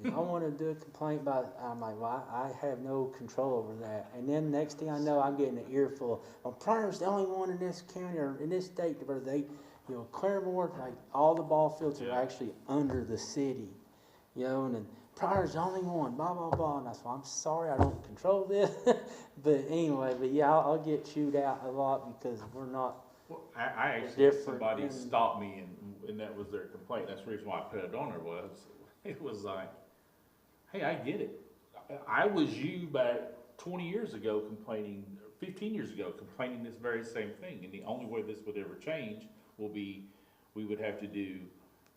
I want to do a complaint about, I'm like, well, I have no control over that. And then next thing I know, I'm getting an earful. Well, Pryor's the only one in this county or in this state where they, Claremore, like all the ball fields are actually under the city, and then Pryor's the only one, blah, blah, blah. And that's why I'm sorry, I don't control this. But anyway, yeah, I'll get chewed out a lot because we're not. Well, I actually, different somebody and- stopped me and that was their complaint. That's the reason why I put it on there it was like, hey, I get it. I was you back 20 years ago complaining, 15 years ago complaining this very same thing. And the only way this would ever change will be, we would have to do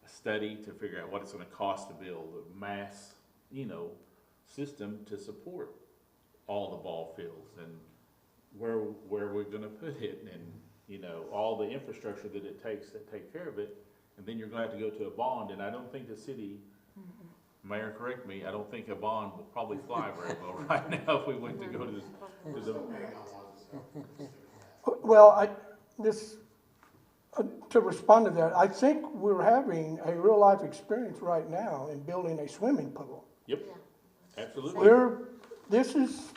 a study to figure out what it's gonna cost to build a mass, system to support all the ball fields and where we're gonna put it and, all the infrastructure that it takes to take care of it. And then you're gonna have to go to a bond, and I don't think the city, Mayor, correct me, I don't think a bond will probably fly very well right now if we went to go to the. Well, to respond to that, I think we're having a real life experience right now in building a swimming pool. Yep, absolutely. This is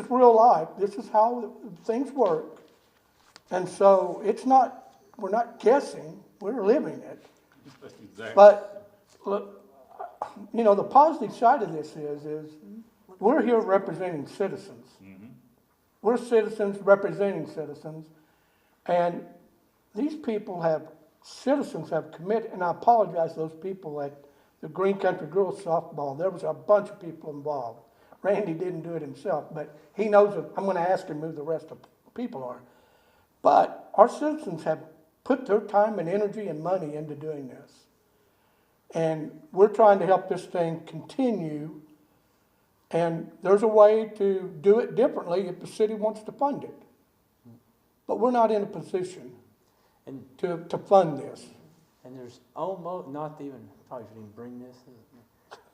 real life, this is how things work. And so we're not guessing, we're living it. Exactly. But, look, the positive side of this is we're here representing citizens. Mhm. We're citizens representing citizens, and these citizens have committed, and I apologize to those people at the Green Country Girls softball, there was a bunch of people involved. Randy didn't do it himself, but he knows that I'm gonna ask him who the rest of the people are. But our citizens have put their time and energy and money into doing this. And we're trying to help this thing continue. And there's a way to do it differently if the city wants to fund it. But we're not in a position And to fund this. And there's almost, not even, probably shouldn't even bring this.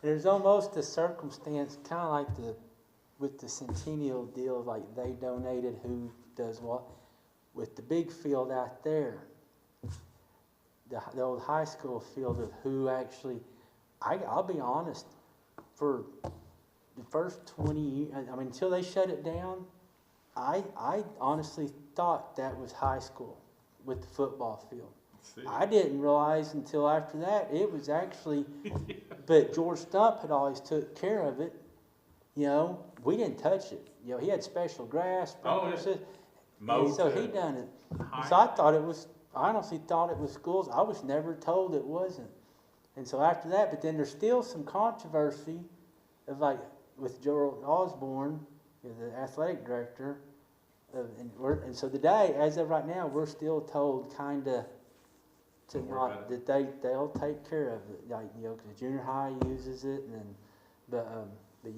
There's almost a circumstance, kind of like with the Centennial deal, like they donated who does what. With the big field out there, the old high school field of who actually, I'll be honest, for the first 20 years, until they shut it down, I honestly thought that was high school with the football field. I didn't realize until after that it was actually, but George Stump had always took care of it. We didn't touch it. He had special grass. So he done it. So I honestly thought it was schools. I was never told it wasn't. And so after that, but then there's still some controversy of with Gerald Osborne, the athletic director, and so today, as of right now, we're still told that they'll take care of it, because junior high uses it, and But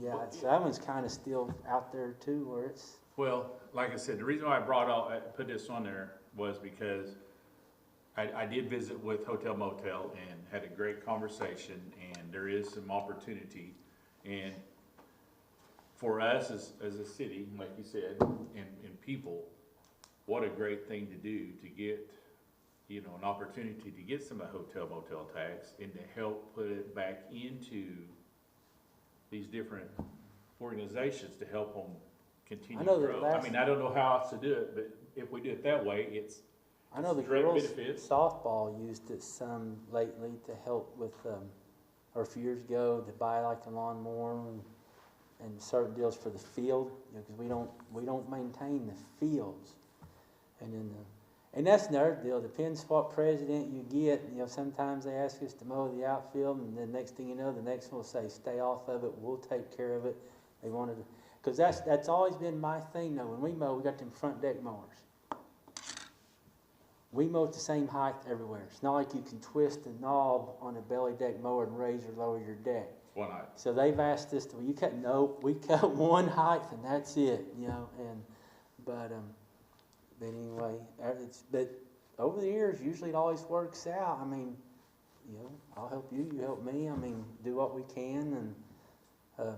yeah, so that one's kind of still out there too, where it's, Well, like I said, the reason why I put this on there was because I did visit with Hotel Motel and had a great conversation, and there is some opportunity. And for us as a city, like you said, and people, what a great thing to do to get, you know, an opportunity to get some of the hotel motel tax and to help put it back into these different organizations to help them continue I to know the grow. last- I mean, I don't know how else to do it, but if we do it that way, it's, I know the direct girls benefits. softball used it some lately to help with, or a few years ago, to buy like a lawnmower and certain deals for the field, you know, cause we don't maintain the fields. And then and that's another deal, depends what president you get, you know, sometimes they ask us to mow the outfield, and the next thing you know, the next one will say, stay off of it, we'll take care of it. They wanted to, cause that's always been my thing though, when we mow, we got them front deck mowers. We mow at the same height everywhere. It's not like you can twist a knob on a belly deck mower and raise or lower your deck. one night. So they've asked us to, we cut one height and that's it, you know, but anyway, but over the years, usually it always works out. I mean, you know, I'll help you, you help me, I mean, do what we can, and,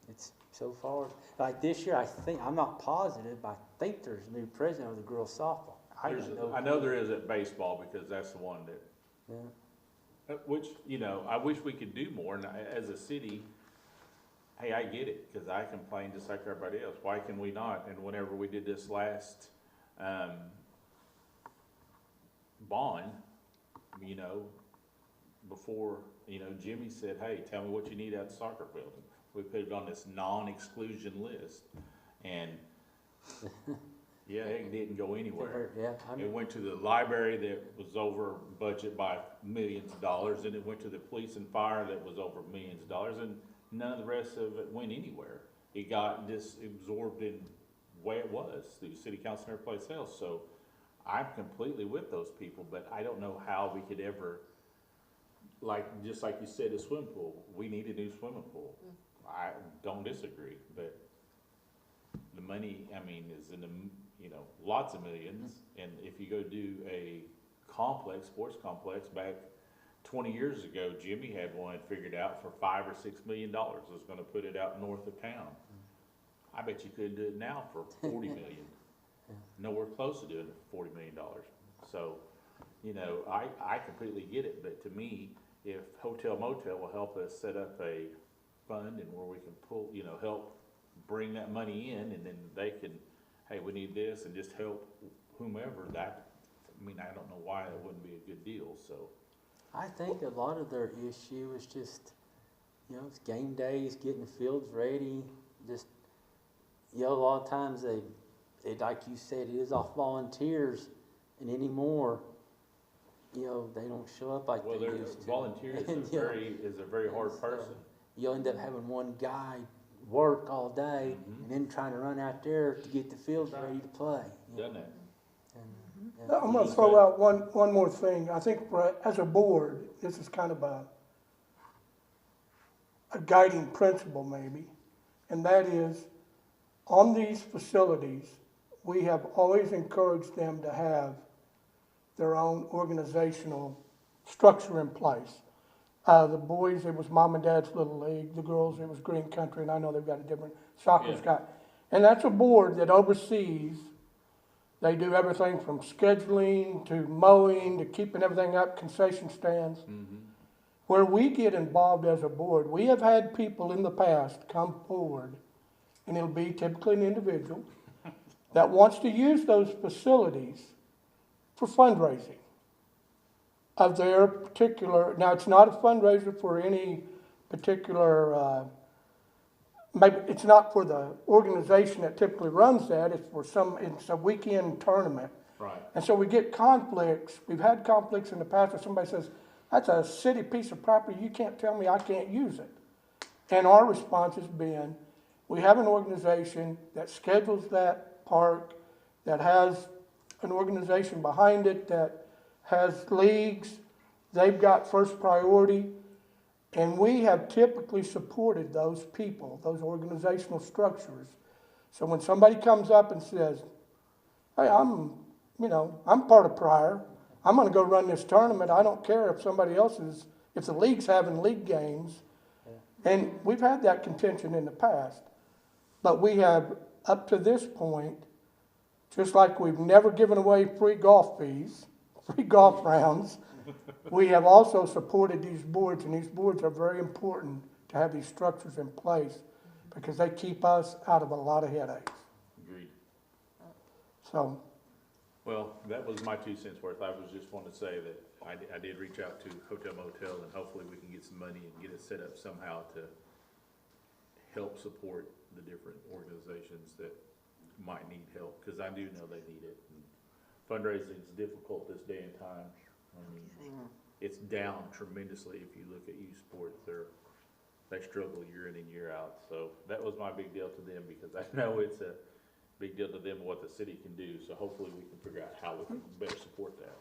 it's so far, like this year, I'm not positive, but I think there's a new president of the girls softball. I know there is at baseball, because that's the one that, Yeah. which, you know, I wish we could do more, and as a city, hey, I get it, because I complain just like everybody else, why can we not? And whenever we did this last, bond, you know, before, you know, Jimmy said, hey, tell me what you need out of the soccer field. We put it on this non-exclusion list, and yeah, it didn't go anywhere. Yeah, It went to the library that was over budget by millions of dollars, and it went to the police and fire that was over millions of dollars, and none of the rest of it went anywhere. It got just absorbed in the way it was through city council and every place else. So I'm completely with those people, but I don't know how we could ever, just like you said, a swimming pool. We need a new swimming pool. I don't disagree, but the money, I mean, is in the, you know, lots of millions. And if you go do a complex, sports complex, back 20 years ago, Jimmy had one figured out for $5 or $6 million. Was gonna put it out north of town. I bet you could do it now for 40 million. Nowhere close to doing it for $40 million. So, you know, I completely get it, but to me, if Hotel Motel will help us set up a fund and where we can pull, you know, help bring that money in, and then they can, hey, we need this, and just help whomever, that, I mean, I don't know why that wouldn't be a good deal, so. I think a lot of their issue is just, you know, it's game days, getting the fields ready, just, you know, a lot of times they like you said, it is off volunteers, and anymore, you know, they don't show up like they used to. Volunteers is a very hard person. You'll end up having one guy work all day, and then trying to run out there to get the fields ready to play. Doesn't it? And, I'm gonna throw out one more thing. I think as a board, this is kind of a guiding principle maybe, and that is, on these facilities, we have always encouraged them to have their own organizational structure in place. The boys, it was mom and dad's little league. The girls, it was green country, and I know they've got a different soccer's Yeah. got. And that's a board that oversees. They do everything from scheduling to mowing to keeping everything up, concession stands. Where we get involved as a board, we have had people in the past come forward, and it'll be typically an individual that wants to use those facilities for fundraising of their particular, now it's not a fundraiser for any particular, maybe it's not for the organization that typically runs that, it's a weekend tournament. Right. And so we get conflicts, we've had conflicts in the past where somebody says, that's a city piece of property, you can't tell me I can't use it. And our response has been, we have an organization that schedules that park, that has an organization behind it, that has leagues, they've got first priority. And we have typically supported those people, those organizational structures. So when somebody comes up and says, hey, I'm part of Pryor, I'm gonna go run this tournament, I don't care if somebody else is, if the league's having league games. And we've had that contention in the past. But we have, up to this point, just like we've never given away free golf fees, free golf rounds, we have also supported these boards, and these boards are very important to have these structures in place because they keep us out of a lot of headaches. Agreed. So, Well, that was my 2 cents worth. I was just wanting to say that I did reach out to Hotel Motel, and hopefully we can get some money and get it set up somehow to help support the different organizations that might need help, because I do know they need it. And fundraising is difficult this day and time. I mean, it's down tremendously if you look at youth sports. They struggle year in and year out. So that was my big deal to them, because I know it's a big deal to them what the city can do. So hopefully we can figure out how we can better support that.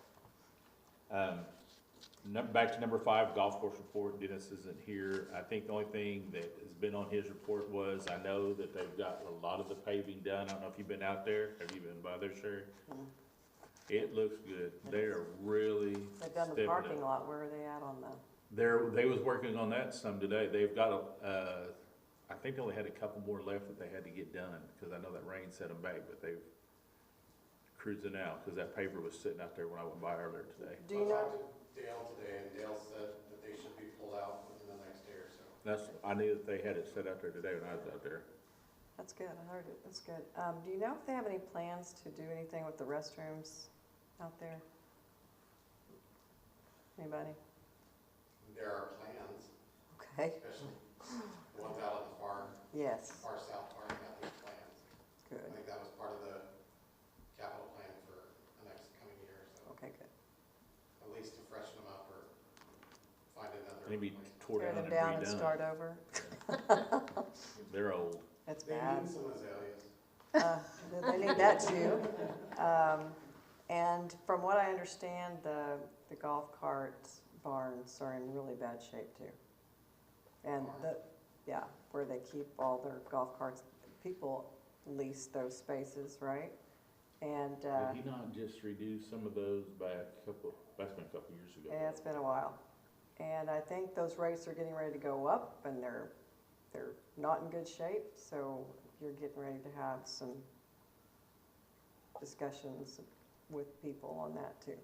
Back to number 5, golf course report. Dennis isn't here. I think the only thing that has been on his report was, I know that they've got a lot of the paving done. I don't know if you've been out there. Have you been by there, Sherry? It looks good. They're really They've done the stepping parking up. lot, where are they at on the? They was working on that some today. They've got I think they only had a couple more left that they had to get done, because I know that rain set them back, but they've cruising out, because that paper was sitting out there when I went by earlier today. Do you know? I talked to Dale today, and Dale said that they should be pulled out within the next day or so. I knew that they had it set out there today when I was out there. That's good, I heard it, that's good. Do you know if they have any plans to do anything with the restrooms out there? Anybody? There are plans, Okay, especially the ones out on the yes, far south part got these plans. good, I think that was part of the capital plan for the next coming year, so okay, good. at least to freshen them up or find another. Maybe place. tore Tear down them and down and redone. start over, They're old. that's They bad. need some azaleas. They need that too. And from what I understand, the golf cart barns are in really bad shape too. And yeah, where they keep all their golf carts, people lease those spaces, right? And, Did he not just redo some of those that's been a couple years ago? yeah, it's been a while. And I think those rates are getting ready to go up, and they're not in good shape, so you're getting ready to have some discussions with people on that too.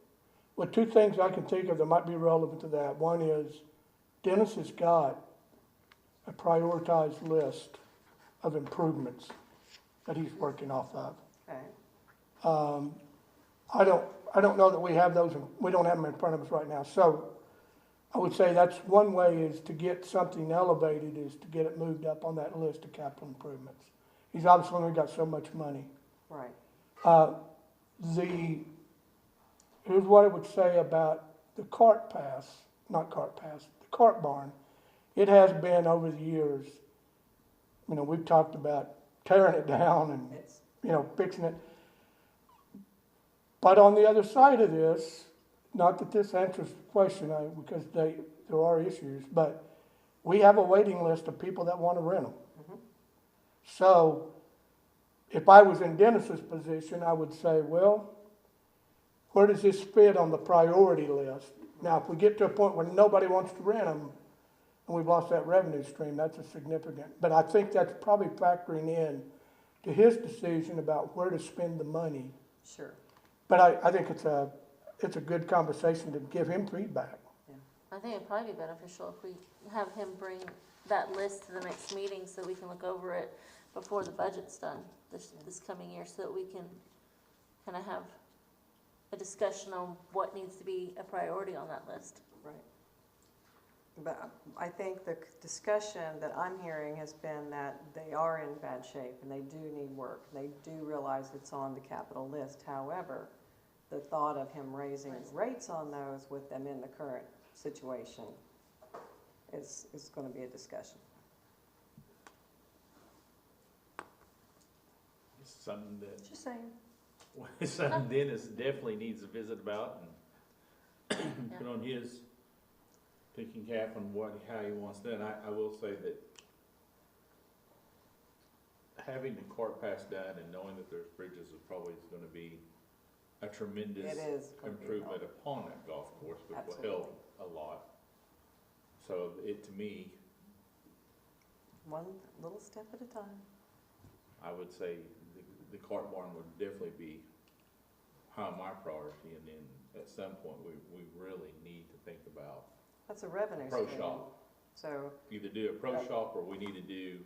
well, 2 things I can think of that might be relevant to that. One is Dennis has got a prioritized list of improvements that he's working off of. Okay, I don't know that we have those, we don't have them in front of us right now. So I would say that's one way, is to get something elevated, is to get it moved up on that list of capital improvements. He's obviously only got so much money. right, Here's what I would say about the cart barn. It has been over the years, we've talked about tearing it down and, it's, fixing it. But on the other side of this, not that this answers the question, because there are issues, but we have a waiting list of people that want to rent them. So if I was in Dennis's position, I would say, well, where does this fit on the priority list? Now, if we get to a point where nobody wants to rent them, and we've lost that revenue stream, that's a significant. But I think that's probably factoring in to his decision about where to spend the money. sure, But I think it's a good conversation to give him feedback. I think it'd probably be beneficial if we have him bring that list to the next meeting so we can look over it before the budget's done this coming year, so that we can kind of have a discussion on what needs to be a priority on that list. right. But I think the discussion that I'm hearing has been that they are in bad shape and they do need work. They do realize it's on the capital list. However, the thought of him raising rates on those with them in the current situation is going to be a discussion. It's something that, Just saying. something Dennis definitely needs to visit about and put on his picking cap on how he wants done, I will say that having the cart pass done and knowing that there's bridges is probably gonna be a tremendous It is gonna be improvement helpful. upon that golf course, which will Absolutely. help a lot. So it, to me, One little step at a time. I would say the cart barn would definitely be high on my priority, and then at some point, we really need to think about That's a revenue pro stream. shop. So, Either do a pro shop, or we need to do,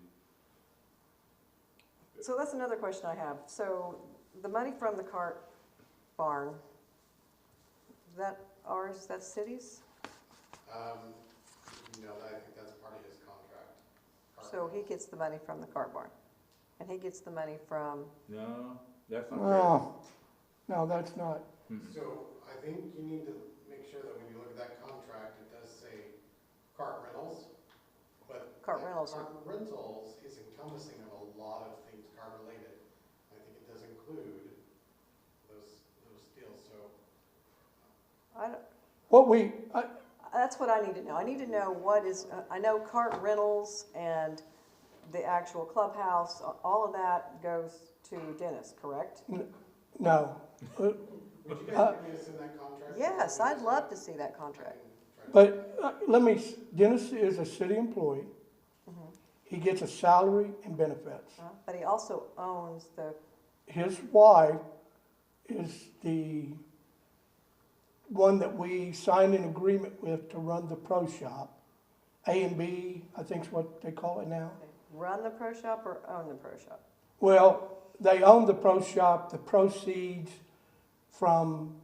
so that's another question I have. So the money from the cart barn, is that ours, is that city's? No, I think that's part of his contract. So he gets the money from the cart barn, and he gets the money from, no, that's not fair. No, that's not. So I think you need to make sure that when you look at that contract, it does say cart rentals, but Cart that rentals are- Cart rentals is encompassing of a lot of things car related. I think it does include those deals, so. I don't, What that's what I need to know. I need to know what is, I know cart rentals and the actual clubhouse, all of that goes to Dennis, correct? no. Would you guys give me a in that contract? Yes, I'd love to see that contract. But Dennis is a city employee. He gets a salary and benefits. But he also owns the, His wife is the one that we signed an agreement with to run the pro shop. A and B, I think is what they call it now. run the pro shop or own the pro shop? Well, they own the pro shop, the proceeds from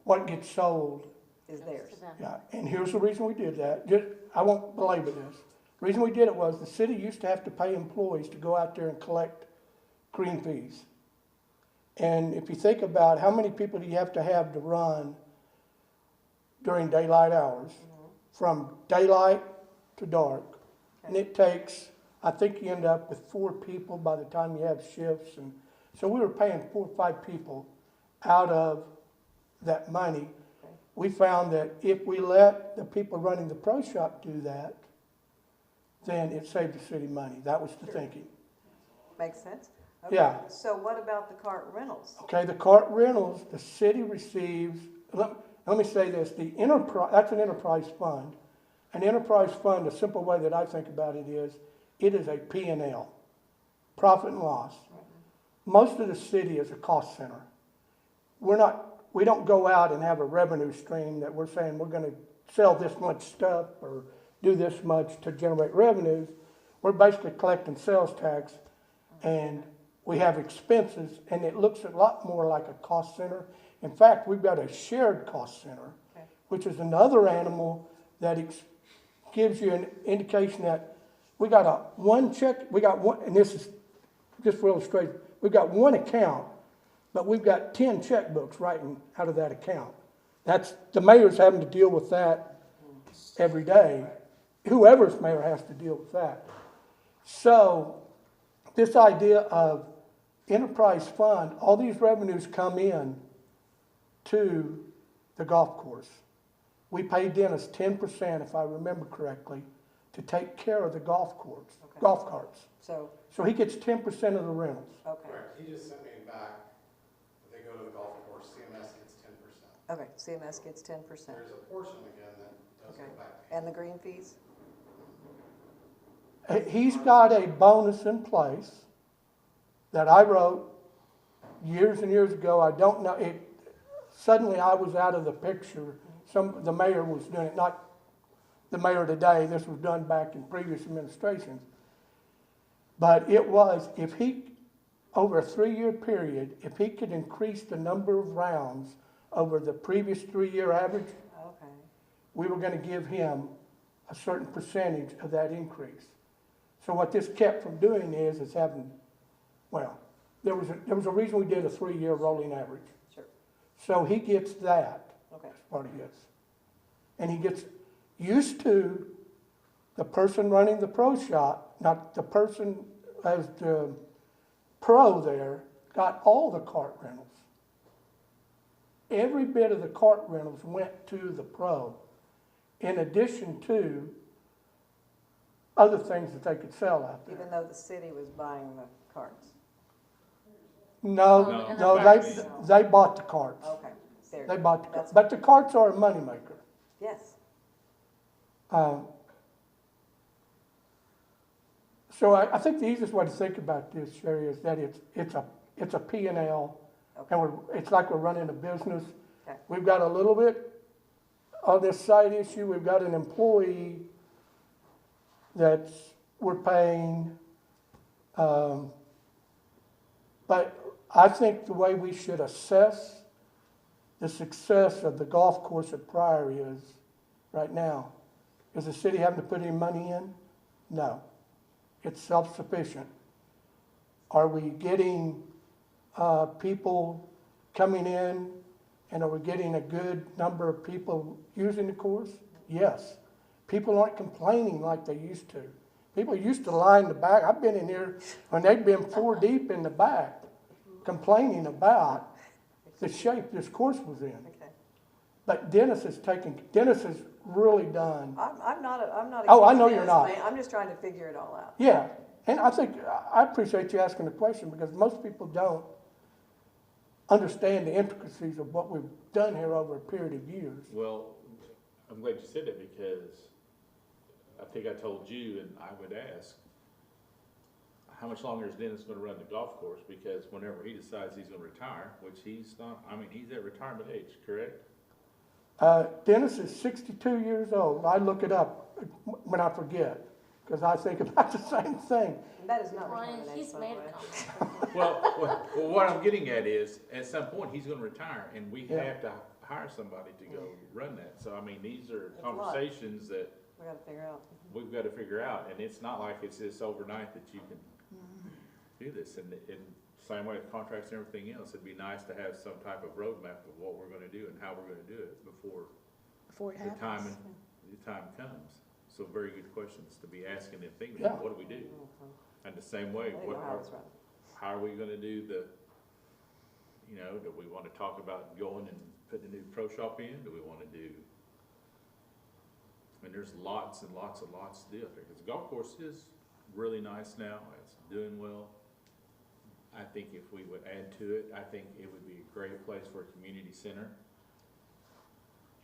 what gets sold. Is Goes theirs. to them. Yeah, and here's the reason we did that. I won't belabor this. The reason we did it was the city used to have to pay employees to go out there and collect green fees. And if you think about how many people do you have to run during daylight hours, from daylight to dark. And it takes, I think you end up with 4 people by the time you have shifts. And so we were paying 4 or 5 people out of that money. Okay. We found that if we let the people running the pro shop do that, then it saved the city money. That was the thinking. Makes sense? Okay. Yeah. So what about the cart rentals? Okay, the cart rentals, the city receives, let me say this, that's an enterprise fund. An enterprise fund, the simple way that I think about it is a P&L, profit and loss. Most of the city is a cost center. We don't go out and have a revenue stream that we're saying we're gonna sell this much stuff or do this much to generate revenues. We're basically collecting sales tax, and we have expenses, and it looks a lot more like a cost center. In fact, we've got a shared cost center, Okay. which is another animal that gives you an indication that we got one, and this is just for illustration, we've got one account, but we've got 10 checkbooks writing out of that account. The mayor's having to deal with that every day. Whoever's mayor has to deal with that. So this idea of enterprise fund, all these revenues come in to the golf course. We pay Dennis 10%, if I remember correctly, to take care of the golf course, Okay. golf carts. So, So he gets 10% of the rentals. okay, Correct, he just sent me back, they go to the golf course, CMS gets 10%. okay, CMS gets 10%. There's a portion again that does Okay. go back to him. And the green fees? He's got a bonus in place that I wrote years and years ago. I don't know, suddenly I was out of the picture. The mayor was doing it, not the mayor today. This was done back in previous administrations. But it was, over a 3-year period, if he could increase the number of rounds over the previous 3-year average, Okay, we were going to give him a certain percentage of that increase. So what this kept from doing is having, well, there was a reason we did a 3-year rolling average. sure, So he gets that okay. as part of his. And he gets used to the person running the pro shop, not the person as the pro there, got all the cart rentals. Every bit of the cart rentals went to the pro. in addition to other things that they could sell out there. Even though the city was buying the carts? No, No, no, back they, then. they bought the carts. Okay, there. They bought the carts. That's- But the carts are a moneymaker. Yes, So I think the easiest way to think about this, Sherry, is that it's a P&L, and it's like we're running a business. Okay. We've got a little bit of this side issue. We've got an employee that we're paying. But I think the way we should assess the success of the golf course at Pryor is, right now, is the city having to put any money in? No. It's self-sufficient. Are we getting people coming in, and are we getting a good number of people using the course? Yes. People aren't complaining like they used to. People used to line the back. I've been in here when they'd been 4 deep in the back complaining about the shape this course was in. okay. But Dennis has really done. I'm not Oh, I against know you're this, not. man. I'm just trying to figure it all out. Yeah, and I think, I appreciate you asking the question, because most people don't understand the intricacies of what we've done here over a period of years. Well, I'm glad you said that, because I think I told you, and I would ask, how much longer is Dennis gonna run the golf course? Because whenever he decides he's gonna retire, which he's not, I mean, he's at retirement age, correct? Dennis is 62 years old. I look it up when I forget, because I think about the same thing. And that is not Well, retirement age, he's by the made way. a comment. Well, what I'm getting at is, at some point, he's gonna retire, and we Yeah. have to hire somebody to go run that. So, I mean, these are It's a lot. conversations that We gotta figure out. we've gotta figure out, and it's not like it's just overnight that you can do this. And same way with contracts and everything else, it'd be nice to have some type of roadmap of what we're gonna do and how we're gonna do it before it the time, happens. the time comes. So very good questions to be asking and thinking, Yeah. what do we do? Mhm. And the same way, They what know how are, it's run. how are we gonna do the, you know, do we wanna talk about going and putting a new pro shop in? Do we wanna do? I mean, there's lots and lots and lots to do out there, because the golf course is really nice now, it's doing well. I think if we would add to it, I think it would be a great place for a community center.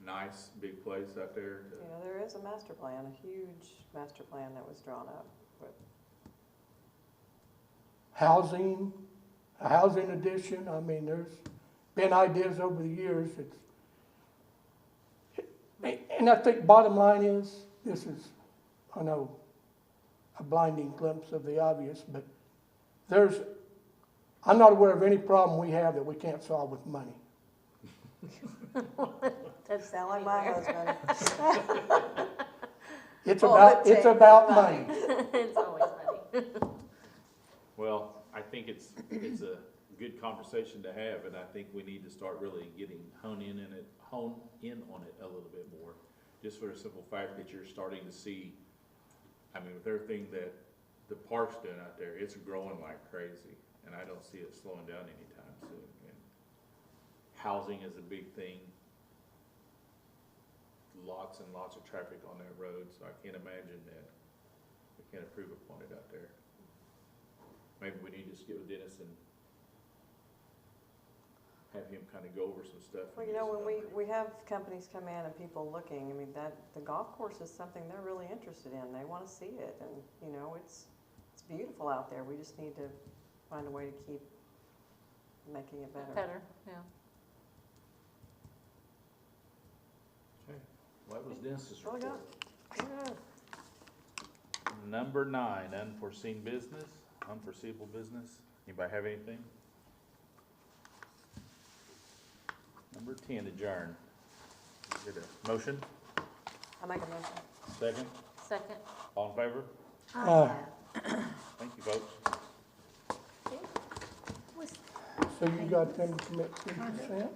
Nice, big place out there to. You know, there is a master plan, a huge master plan that was drawn up with, Housing, a housing addition, I mean, there's been ideas over the years. And I think bottom line is, this is, I know, a blinding glimpse of the obvious, but I'm not aware of any problem we have that we can't solve with money. That's sound like my husband. It's All about, it it's takes about is money. It's always money. Well, I think it's a good conversation to have, and I think we need to start really getting honed in on it a little bit more. Just for the simple fact that you're starting to see, I mean, with everything that the park's doing out there, it's growing like crazy, and I don't see it slowing down anytime soon. And housing is a big thing. Lots and lots of traffic on that road, so I can't imagine that we can't improve upon it out there. Maybe we need to just get with Dennis and have him kind of go over some stuff. Well, you know, when we have companies come in and people looking, I mean, the golf course is something they're really interested in. They want to see it, and, you know, it's beautiful out there. We just need to find a way to keep making it better. Better, yeah. Okay, well, that was Dennis's Really report. good. Good. Number 9, unforeseeable business. Anybody have anything? Number 10, adjourn. Get a motion? I make a motion. Second? Second. All in favor? Thank you, folks. So you got them to commit 3%?